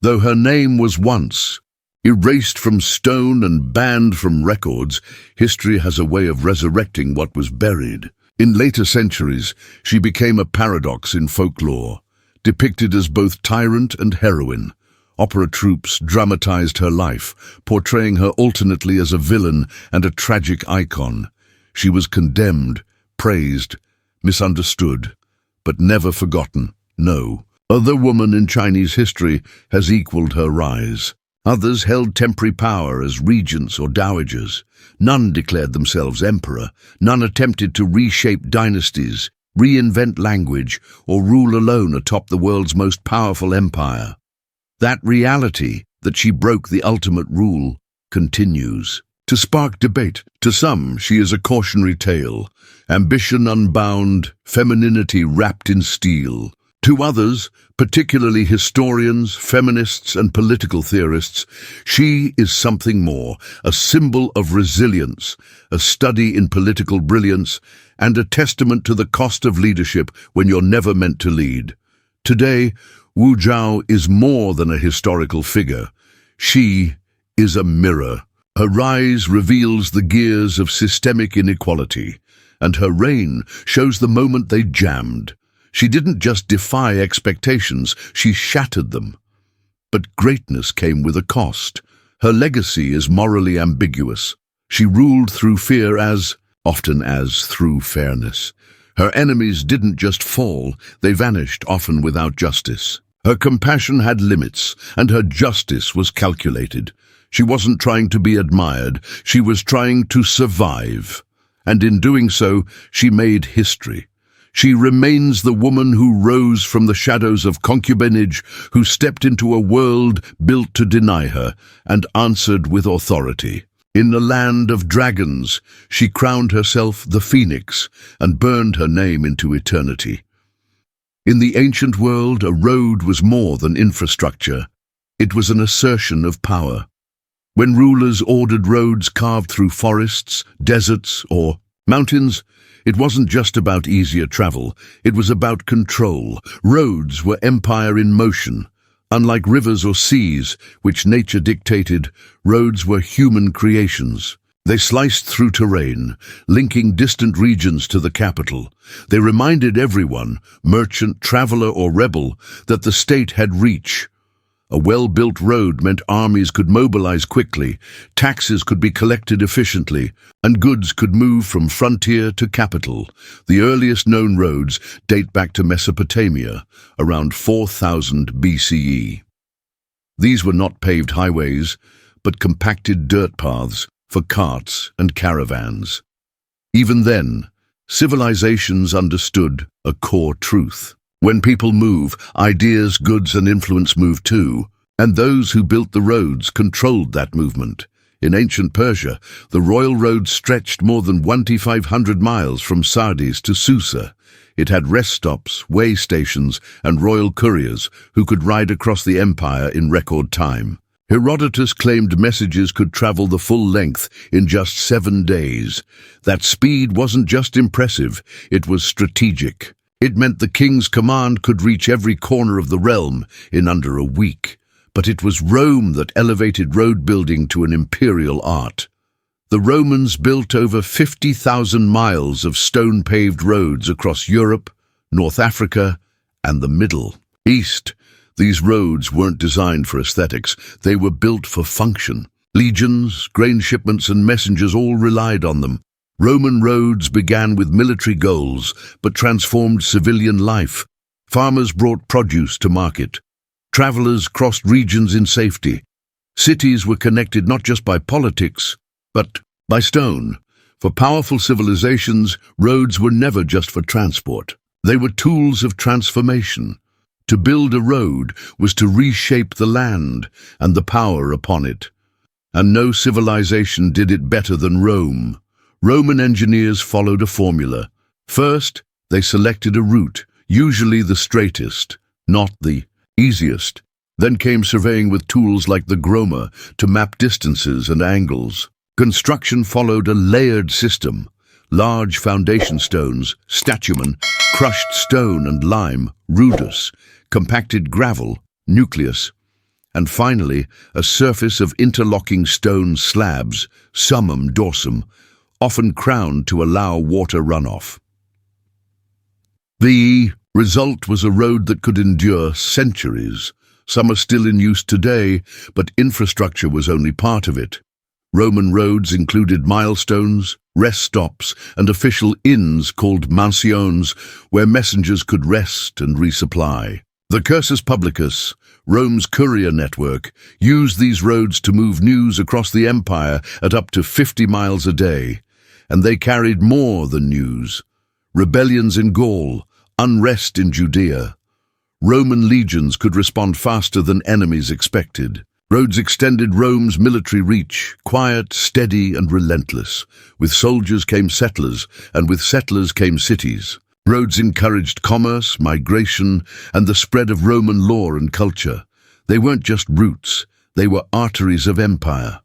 Though her name was once erased from stone and banned from records, history has a way of resurrecting what was buried. In later centuries, she became a paradox in folklore, depicted as both tyrant and heroine. Opera troupes dramatized her life, portraying her alternately as a villain and a tragic icon. She was condemned, praised, misunderstood, but never forgotten. No other woman in Chinese history has equaled her rise. Others held temporary power as regents or dowagers. None declared themselves emperor. None attempted to reshape dynasties, reinvent language, or rule alone atop the world's most powerful empire. That reality, that she broke the ultimate rule, continues to spark debate. To some, she is a cautionary tale, ambition unbound, femininity wrapped in steel. To others, particularly historians, feminists, and political theorists, she is something more, a symbol of resilience, a study in political brilliance, and a testament to the cost of leadership when you're never meant to lead. Today, Wu Zhao is more than a historical figure. She is a mirror. Her rise reveals the gears of systemic inequality, and her reign shows the moment they jammed. She didn't just defy expectations, she shattered them. But greatness came with a cost. Her legacy is morally ambiguous. She ruled through fear as often as through fairness. Her enemies didn't just fall, they vanished, often without justice. Her compassion had limits, and her justice was calculated. She wasn't trying to be admired, she was trying to survive. And in doing so, she made history. She remains the woman who rose from the shadows of concubinage, who stepped into a world built to deny her, and answered with authority. In the land of dragons, she crowned herself the phoenix, and burned her name into eternity. In the ancient world, a road was more than infrastructure. It was an assertion of power. When rulers ordered roads carved through forests, deserts, or mountains, it wasn't just about easier travel, it was about control. Roads were empire in motion. Unlike rivers or seas, which nature dictated, roads were human creations. They sliced through terrain, linking distant regions to the capital. They reminded everyone, merchant, traveler, or rebel, that the state had reach. A well-built road meant armies could mobilize quickly, taxes could be collected efficiently, and goods could move from frontier to capital. The earliest known roads date back to Mesopotamia, around 4000 BCE. These were not paved highways, but compacted dirt paths for carts and caravans. Even then, civilizations understood a core truth. When people move, ideas, goods, and influence move too, and those who built the roads controlled that movement. In ancient Persia, the royal road stretched more than 1,500 miles from Sardis to Susa. It had rest stops, way stations, and royal couriers who could ride across the empire in record time. Herodotus claimed messages could travel the full length in just 7 days. That speed wasn't just impressive, it was strategic. It meant the king's command could reach every corner of the realm in under a week. But it was Rome that elevated road building to an imperial art. The Romans built over 50,000 miles of stone-paved roads across Europe, North Africa, and the Middle East. These roads weren't designed for aesthetics, they were built for function. Legions, grain shipments and messengers all relied on them. Roman roads began with military goals, but transformed civilian life. Farmers brought produce to market. Travelers crossed regions in safety. Cities were connected not just by politics, but by stone. For powerful civilizations, roads were never just for transport. They were tools of transformation. To build a road was to reshape the land and the power upon it. And no civilization did it better than Rome. Roman engineers followed a formula. First, they selected a route, usually the straightest, not the easiest. Then came surveying with tools like the groma to map distances and angles. Construction followed a layered system. Large foundation stones, statumen, crushed stone and lime, rudus, compacted gravel, nucleus, and finally a surface of interlocking stone slabs, summum dorsum, often crowned to allow water runoff. The result was a road that could endure centuries. Some are still in use today, but infrastructure was only part of it. Roman roads included milestones, rest stops, and official inns called mansiones, where messengers could rest and resupply. The cursus publicus, Rome's courier network, used these roads to move news across the empire at up to 50 miles a day. And they carried more than news. Rebellions in Gaul, unrest in Judea. Roman legions could respond faster than enemies expected. Roads extended Rome's military reach, quiet, steady, and relentless. With soldiers came settlers, and with settlers came cities. Roads encouraged commerce, migration, and the spread of Roman law and culture. They weren't just routes, they were arteries of empire.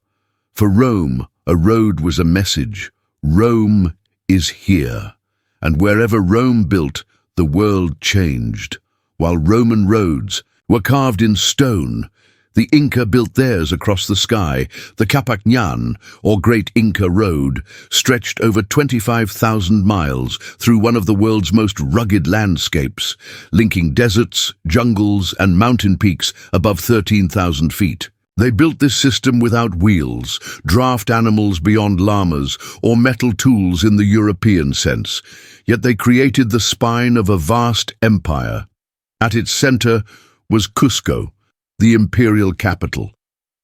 For Rome, a road was a message. Rome is here. And wherever Rome built, the world changed. While Roman roads were carved in stone, the Inca built theirs across the sky. The Capacñan, or Great Inca Road, stretched over 25,000 miles through one of the world's most rugged landscapes, linking deserts, jungles, and mountain peaks above 13,000 feet. They built this system without wheels, draft animals beyond llamas, or metal tools in the European sense, yet they created the spine of a vast empire. At its center was Cusco, the imperial capital.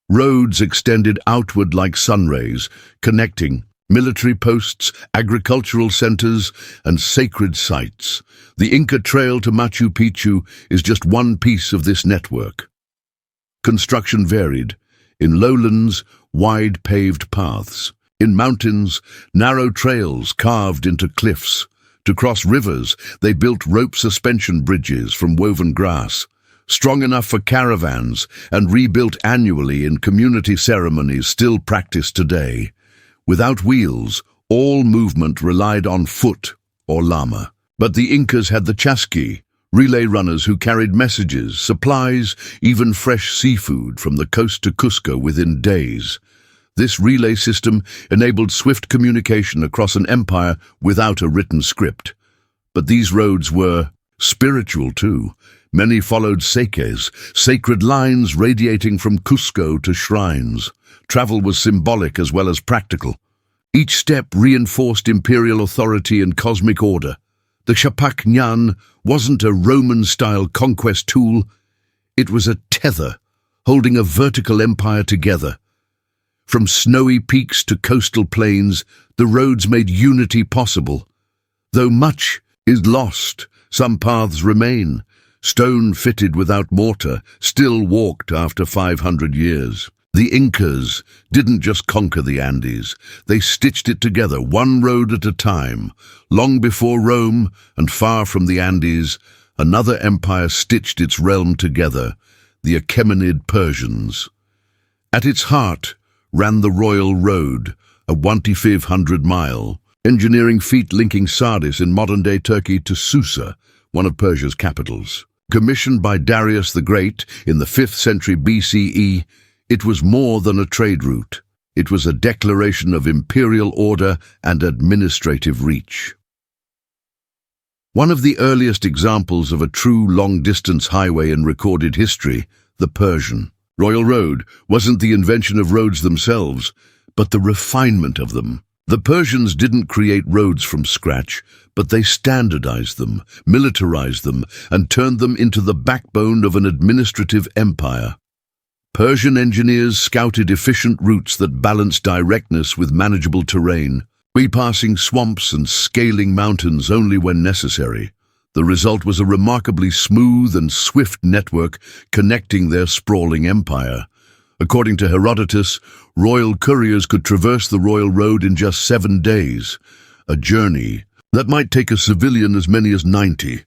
Roads extended outward like sunrays, connecting military posts, agricultural centers, and sacred sites. The Inca Trail to Machu Picchu is just one piece of this network. Construction varied. In lowlands, wide paved paths. In mountains, narrow trails carved into cliffs. To cross rivers, they built rope suspension bridges from woven grass, strong enough for caravans and rebuilt annually in community ceremonies still practiced today. Without wheels, all movement relied on foot or llama. But the Incas had the chasqui, relay runners who carried messages, supplies, even fresh seafood from the coast to Cusco within days. This relay system enabled swift communication across an empire without a written script. But these roads were spiritual too. Many followed seques, sacred lines radiating from Cusco to shrines. Travel was symbolic as well as practical. Each step reinforced imperial authority and cosmic order. The Capacñan wasn't a Roman-style conquest tool. It was a tether, holding a vertical empire together. From snowy peaks to coastal plains, the roads made unity possible. Though much is lost, some paths remain. Stone fitted without mortar, still walked after 500 years. The Incas didn't just conquer the Andes, they stitched it together, one road at a time. Long before Rome, and far from the Andes, another empire stitched its realm together, the Achaemenid Persians. At its heart ran the Royal Road, a 1,500-mile engineering feat linking Sardis in modern-day Turkey to Susa, one of Persia's capitals. Commissioned by Darius the Great in the 5th century BCE, it was more than a trade route. It was a declaration of imperial order and administrative reach. One of the earliest examples of a true long-distance highway in recorded history, the Persian. Royal Road wasn't the invention of roads themselves, but the refinement of them. The Persians didn't create roads from scratch, but they standardized them, militarized them, and turned them into the backbone of an administrative empire. Persian engineers scouted efficient routes that balanced directness with manageable terrain, bypassing swamps and scaling mountains only when necessary. The result was a remarkably smooth and swift network connecting their sprawling empire. According to Herodotus, royal couriers could traverse the royal road in just 7 days, a journey that might take a civilian as many as 90.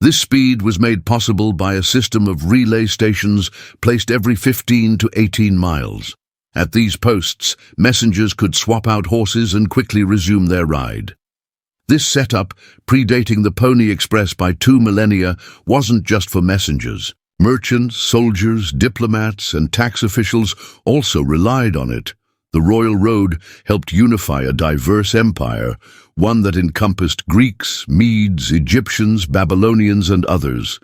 This speed was made possible by a system of relay stations placed every 15 to 18 miles. At these posts, messengers could swap out horses and quickly resume their ride. This setup, predating the Pony Express by 2 millennia, wasn't just for messengers. Merchants, soldiers, diplomats, and tax officials also relied on it. The Royal Road helped unify a diverse empire, one that encompassed Greeks, Medes, Egyptians, Babylonians, and others.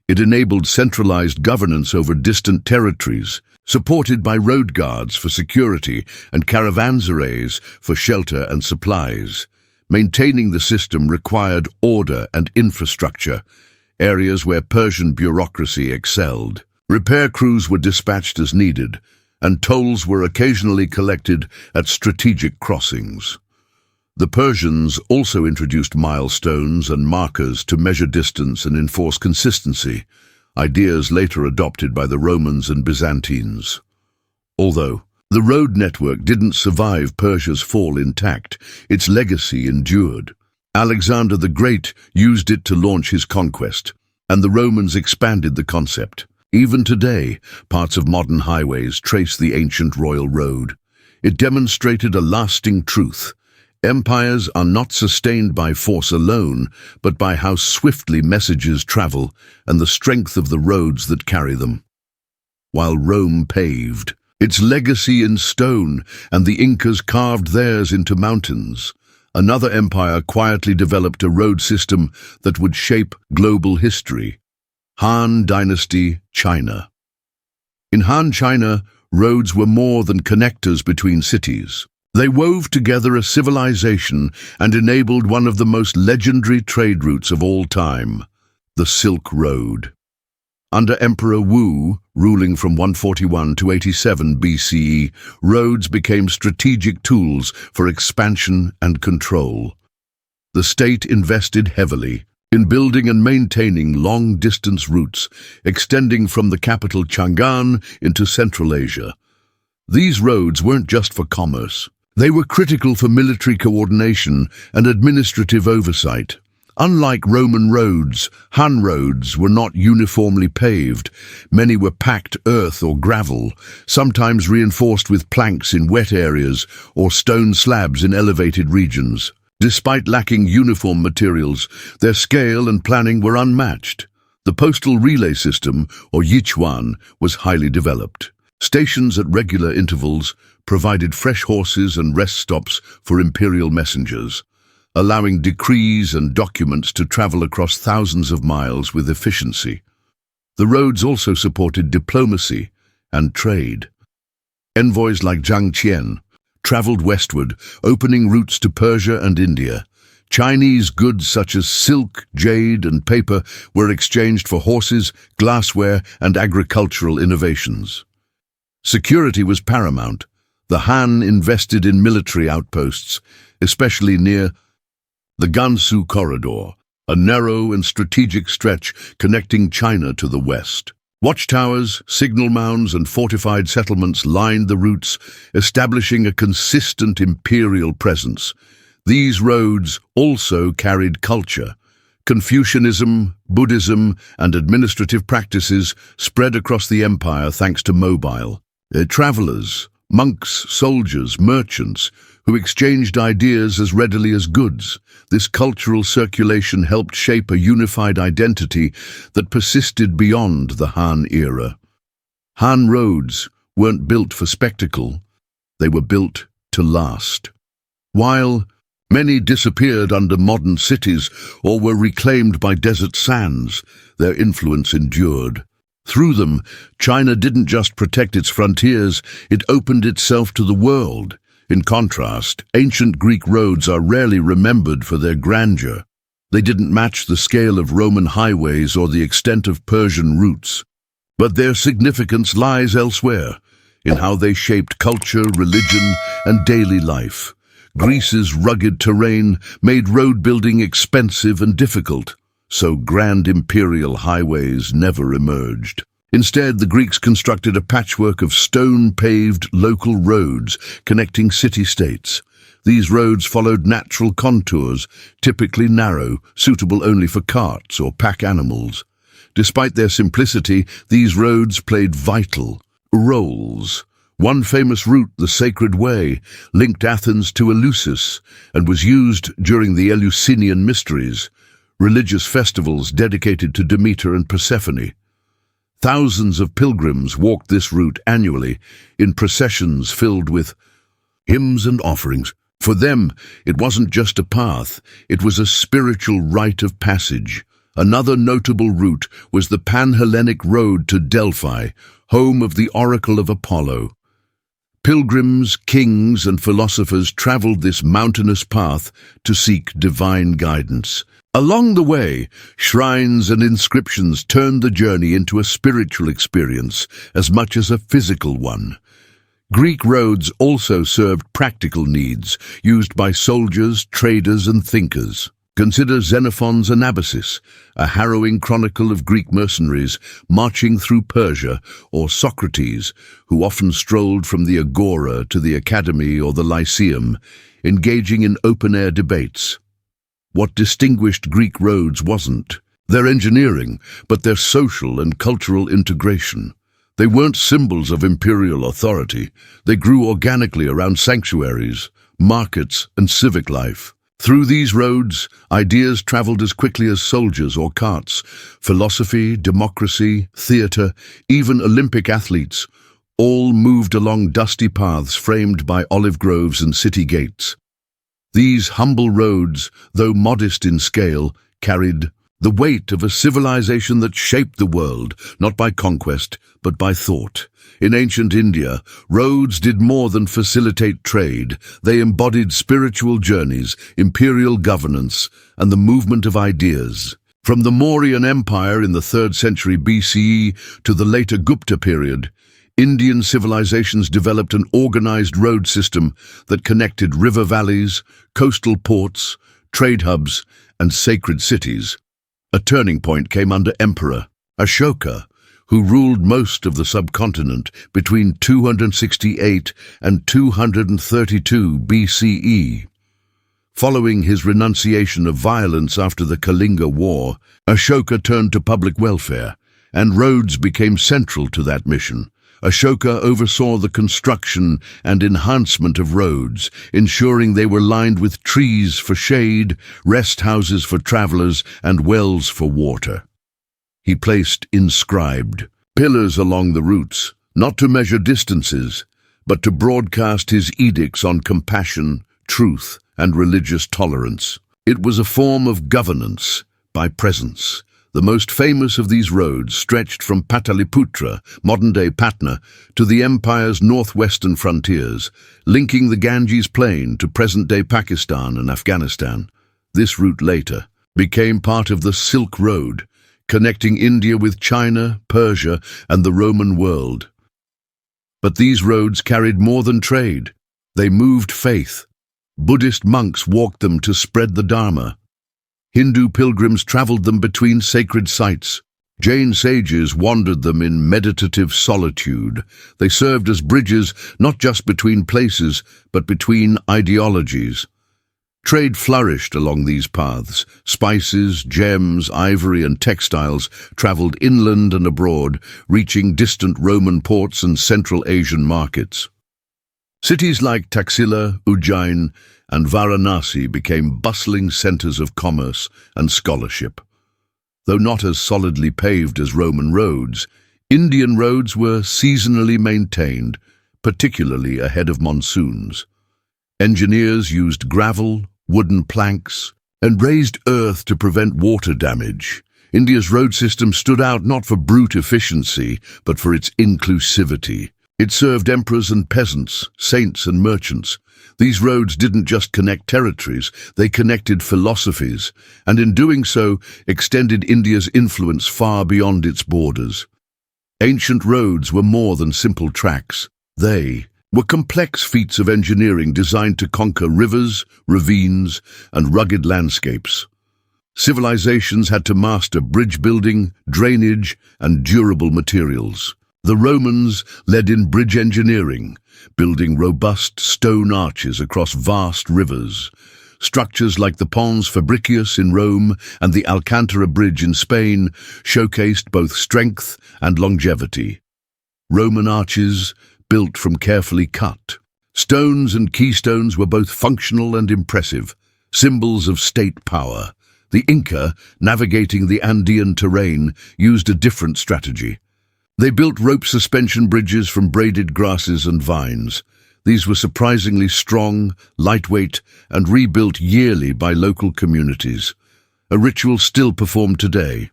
It enabled centralized governance over distant territories, supported by road guards for security and caravanserais for shelter and supplies. Maintaining the system required order and infrastructure, areas where Persian bureaucracy excelled. Repair crews were dispatched as needed, and tolls were occasionally collected at strategic crossings. The Persians also introduced milestones and markers to measure distance and enforce consistency, ideas later adopted by the Romans and Byzantines. Although the road network didn't survive Persia's fall intact, its legacy endured. Alexander the Great used it to launch his conquest, and the Romans expanded the concept. Even today, parts of modern highways trace the ancient royal road. It demonstrated a lasting truth. Empires are not sustained by force alone, but by how swiftly messages travel and the strength of the roads that carry them. While Rome paved, its legacy in stone, and the Incas carved theirs into mountains, another empire quietly developed a road system that would shape global history. Han Dynasty, China. In Han China, roads were more than connectors between cities. They wove together a civilization and enabled one of the most legendary trade routes of all time, the Silk Road. Under Emperor Wu, ruling from 141 to 87 BCE, roads became strategic tools for expansion and control. The state invested heavily in building and maintaining long-distance routes, extending from the capital Chang'an into Central Asia. These roads weren't just for commerce. They were critical for military coordination and administrative oversight. Unlike Roman roads, Han roads were not uniformly paved. Many were packed earth or gravel, sometimes reinforced with planks in wet areas or stone slabs in elevated regions. Despite lacking uniform materials, their scale and planning were unmatched. The postal relay system, or Yichuan, was highly developed. Stations at regular intervals provided fresh horses and rest stops for imperial messengers, allowing decrees and documents to travel across thousands of miles with efficiency. The roads also supported diplomacy and trade. Envoys like Zhang Qian traveled westward, opening routes to Persia and India. Chinese goods such as silk, jade, and paper were exchanged for horses, glassware, and agricultural innovations. Security was paramount. The Han invested in military outposts, especially near the Gansu Corridor, a narrow and strategic stretch connecting China to the west. Watchtowers, signal mounds, and fortified settlements lined the routes, establishing a consistent imperial presence. These roads also carried culture. Confucianism, Buddhism, and administrative practices spread across the empire thanks to mobile travelers, monks, soldiers, merchants, who exchanged ideas as readily as goods. This cultural circulation helped shape a unified identity that persisted beyond the Han era. Han roads weren't built for spectacle, they were built to last. While many disappeared under modern cities or were reclaimed by desert sands, their influence endured. Through them, China didn't just protect its frontiers, it opened itself to the world. In contrast, ancient Greek roads are rarely remembered for their grandeur. They didn't match the scale of Roman highways or the extent of Persian routes. But their significance lies elsewhere, in how they shaped culture, religion, and daily life. Greece's rugged terrain made road building expensive and difficult, so grand imperial highways never emerged. Instead, the Greeks constructed a patchwork of stone-paved local roads connecting city-states. These roads followed natural contours, typically narrow, suitable only for carts or pack animals. Despite their simplicity, these roads played vital roles. One famous route, the Sacred Way, linked Athens to Eleusis and was used during the Eleusinian Mysteries, religious festivals dedicated to Demeter and Persephone. Thousands of pilgrims walked this route annually in processions filled with hymns and offerings. For them, it wasn't just a path, it was a spiritual rite of passage. Another notable route was the Pan-Hellenic Road to Delphi, home of the Oracle of Apollo. Pilgrims, kings, and philosophers traveled this mountainous path to seek divine guidance. Along the way, shrines and inscriptions turned the journey into a spiritual experience as much as a physical one. Greek roads also served practical needs, used by soldiers, traders, and thinkers. Consider Xenophon's Anabasis, a harrowing chronicle of Greek mercenaries marching through Persia, or Socrates, who often strolled from the agora to the academy or the lyceum, engaging in open-air debates. What distinguished Greek roads wasn't their engineering, but their social and cultural integration. They weren't symbols of imperial authority. They grew organically around sanctuaries, markets, and civic life. Through these roads, ideas traveled as quickly as soldiers or carts. Philosophy, democracy, theater, even Olympic athletes, all moved along dusty paths framed by olive groves and city gates. These humble roads, though modest in scale, carried the weight of a civilization that shaped the world, not by conquest, but by thought. In ancient India, roads did more than facilitate trade. They embodied spiritual journeys, imperial governance, and the movement of ideas. From the Mauryan Empire in the 3rd century BCE to the later Gupta period, Indian civilizations developed an organized road system that connected river valleys, coastal ports, trade hubs, and sacred cities. A turning point came under Emperor Ashoka, who ruled most of the subcontinent between 268 and 232 BCE. Following his renunciation of violence after the Kalinga War, Ashoka turned to public welfare, and roads became central to that mission. Ashoka oversaw the construction and enhancement of roads, ensuring they were lined with trees for shade, rest houses for travelers, and wells for water. He placed inscribed pillars along the routes, not to measure distances, but to broadcast his edicts on compassion, truth, and religious tolerance. It was a form of governance by presence. The most famous of these roads stretched from Pataliputra, modern-day Patna, to the empire's northwestern frontiers, linking the Ganges Plain to present-day Pakistan and Afghanistan. This route later became part of the Silk Road, connecting India with China, Persia, and the Roman world. But these roads carried more than trade. They moved faith. Buddhist monks walked them to spread the Dharma. Hindu pilgrims traveled them between sacred sites. Jain sages wandered them in meditative solitude. They served as bridges not just between places, but between ideologies. Trade flourished along these paths. Spices, gems, ivory, and textiles traveled inland and abroad, reaching distant Roman ports and Central Asian markets. Cities like Taxila, Ujjain, and Varanasi became bustling centers of commerce and scholarship. Though not as solidly paved as Roman roads, Indian roads were seasonally maintained, particularly ahead of monsoons. Engineers used gravel, wooden planks, and raised earth to prevent water damage. India's road system stood out not for brute efficiency, but for its inclusivity. It served emperors and peasants, saints and merchants. These roads didn't just connect territories, they connected philosophies, and in doing so, extended India's influence far beyond its borders. Ancient roads were more than simple tracks. They were complex feats of engineering designed to conquer rivers, ravines, and rugged landscapes. Civilizations had to master bridge building, drainage, and durable materials. The Romans led in bridge engineering, building robust stone arches across vast rivers. Structures like the Pons Fabricius in Rome and the Alcantara Bridge in Spain showcased both strength and longevity. Roman arches, built from carefully cut stones and keystones, were both functional and impressive, symbols of state power. The Inca, navigating the Andean terrain, used a different strategy. They built rope suspension bridges from braided grasses and vines. These were surprisingly strong, lightweight, and rebuilt yearly by local communities, a ritual still performed today.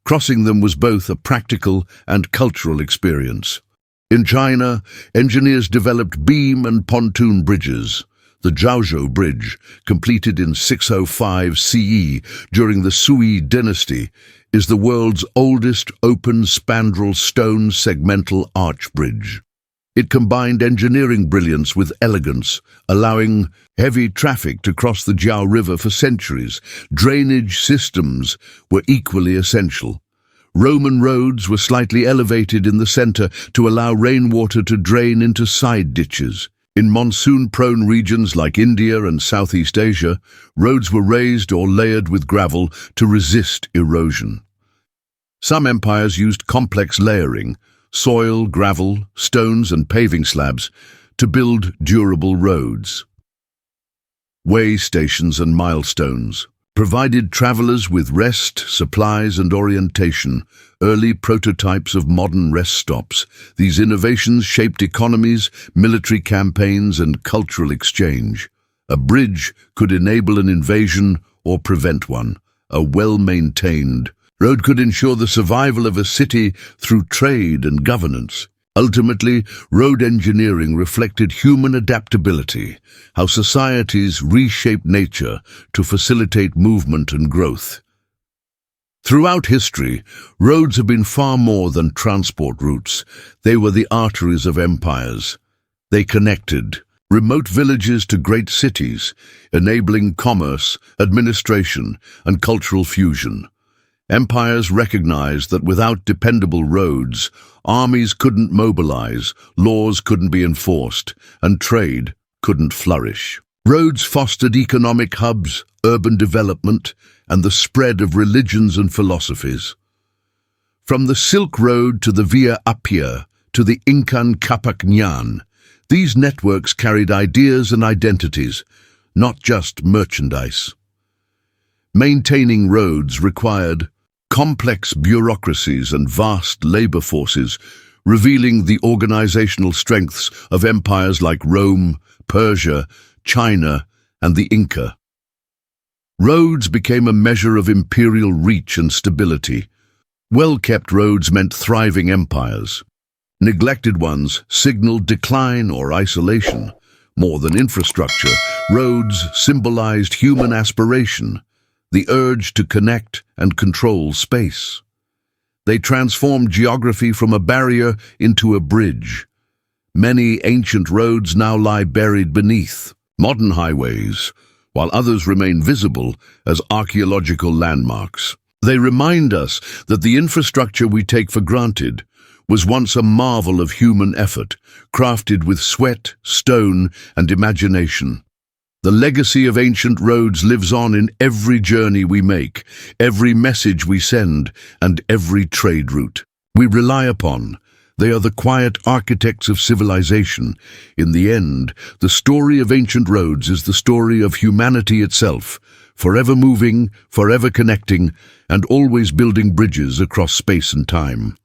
Crossing them was both a practical and cultural experience. In China, engineers developed beam and pontoon bridges. The Zhaozhou Bridge, completed in 605 CE during the Sui dynasty, is the world's oldest open spandrel stone segmental arch bridge. It combined engineering brilliance with elegance, allowing heavy traffic to cross the Jiao River for centuries. Drainage systems were equally essential. Roman roads were slightly elevated in the center to allow rainwater to drain into side ditches. In monsoon-prone regions like India and Southeast Asia, roads were raised or layered with gravel to resist erosion. Some empires used complex layering, soil, gravel, stones and paving slabs, to build durable roads. Way stations and milestones provided travelers with rest, supplies and orientation, early prototypes of modern rest stops. These innovations shaped economies, military campaigns and cultural exchange. A bridge could enable an invasion or prevent one. A well-maintained road could ensure the survival of a city through trade and governance. Ultimately, road engineering reflected human adaptability, how societies reshaped nature to facilitate movement and growth. Throughout history, roads have been far more than transport routes. They were the arteries of empires. They connected remote villages to great cities, enabling commerce, administration, and cultural fusion. Empires recognized that without dependable roads, armies couldn't mobilize, laws couldn't be enforced, and trade couldn't flourish. Roads fostered economic hubs, urban development, and the spread of religions and philosophies. From the Silk Road to the Via Appia to the Incan Capac Ñan, these networks carried ideas and identities, not just merchandise. Maintaining roads required complex bureaucracies and vast labor forces, revealing the organizational strengths of empires like Rome, Persia, China, and the Inca. Roads became a measure of imperial reach and stability. Well-kept roads meant thriving empires. Neglected ones signaled decline or isolation. More than infrastructure, roads symbolized human aspiration, the urge to connect and control space. They transformed geography from a barrier into a bridge. Many ancient roads now lie buried beneath modern highways, while others remain visible as archaeological landmarks. They remind us that the infrastructure we take for granted was once a marvel of human effort, crafted with sweat, stone, and imagination. The legacy of ancient roads lives on in every journey we make, every message we send, and every trade route we rely upon. They are the quiet architects of civilization. In the end, the story of ancient roads is the story of humanity itself, forever moving, forever connecting, and always building bridges across space and time.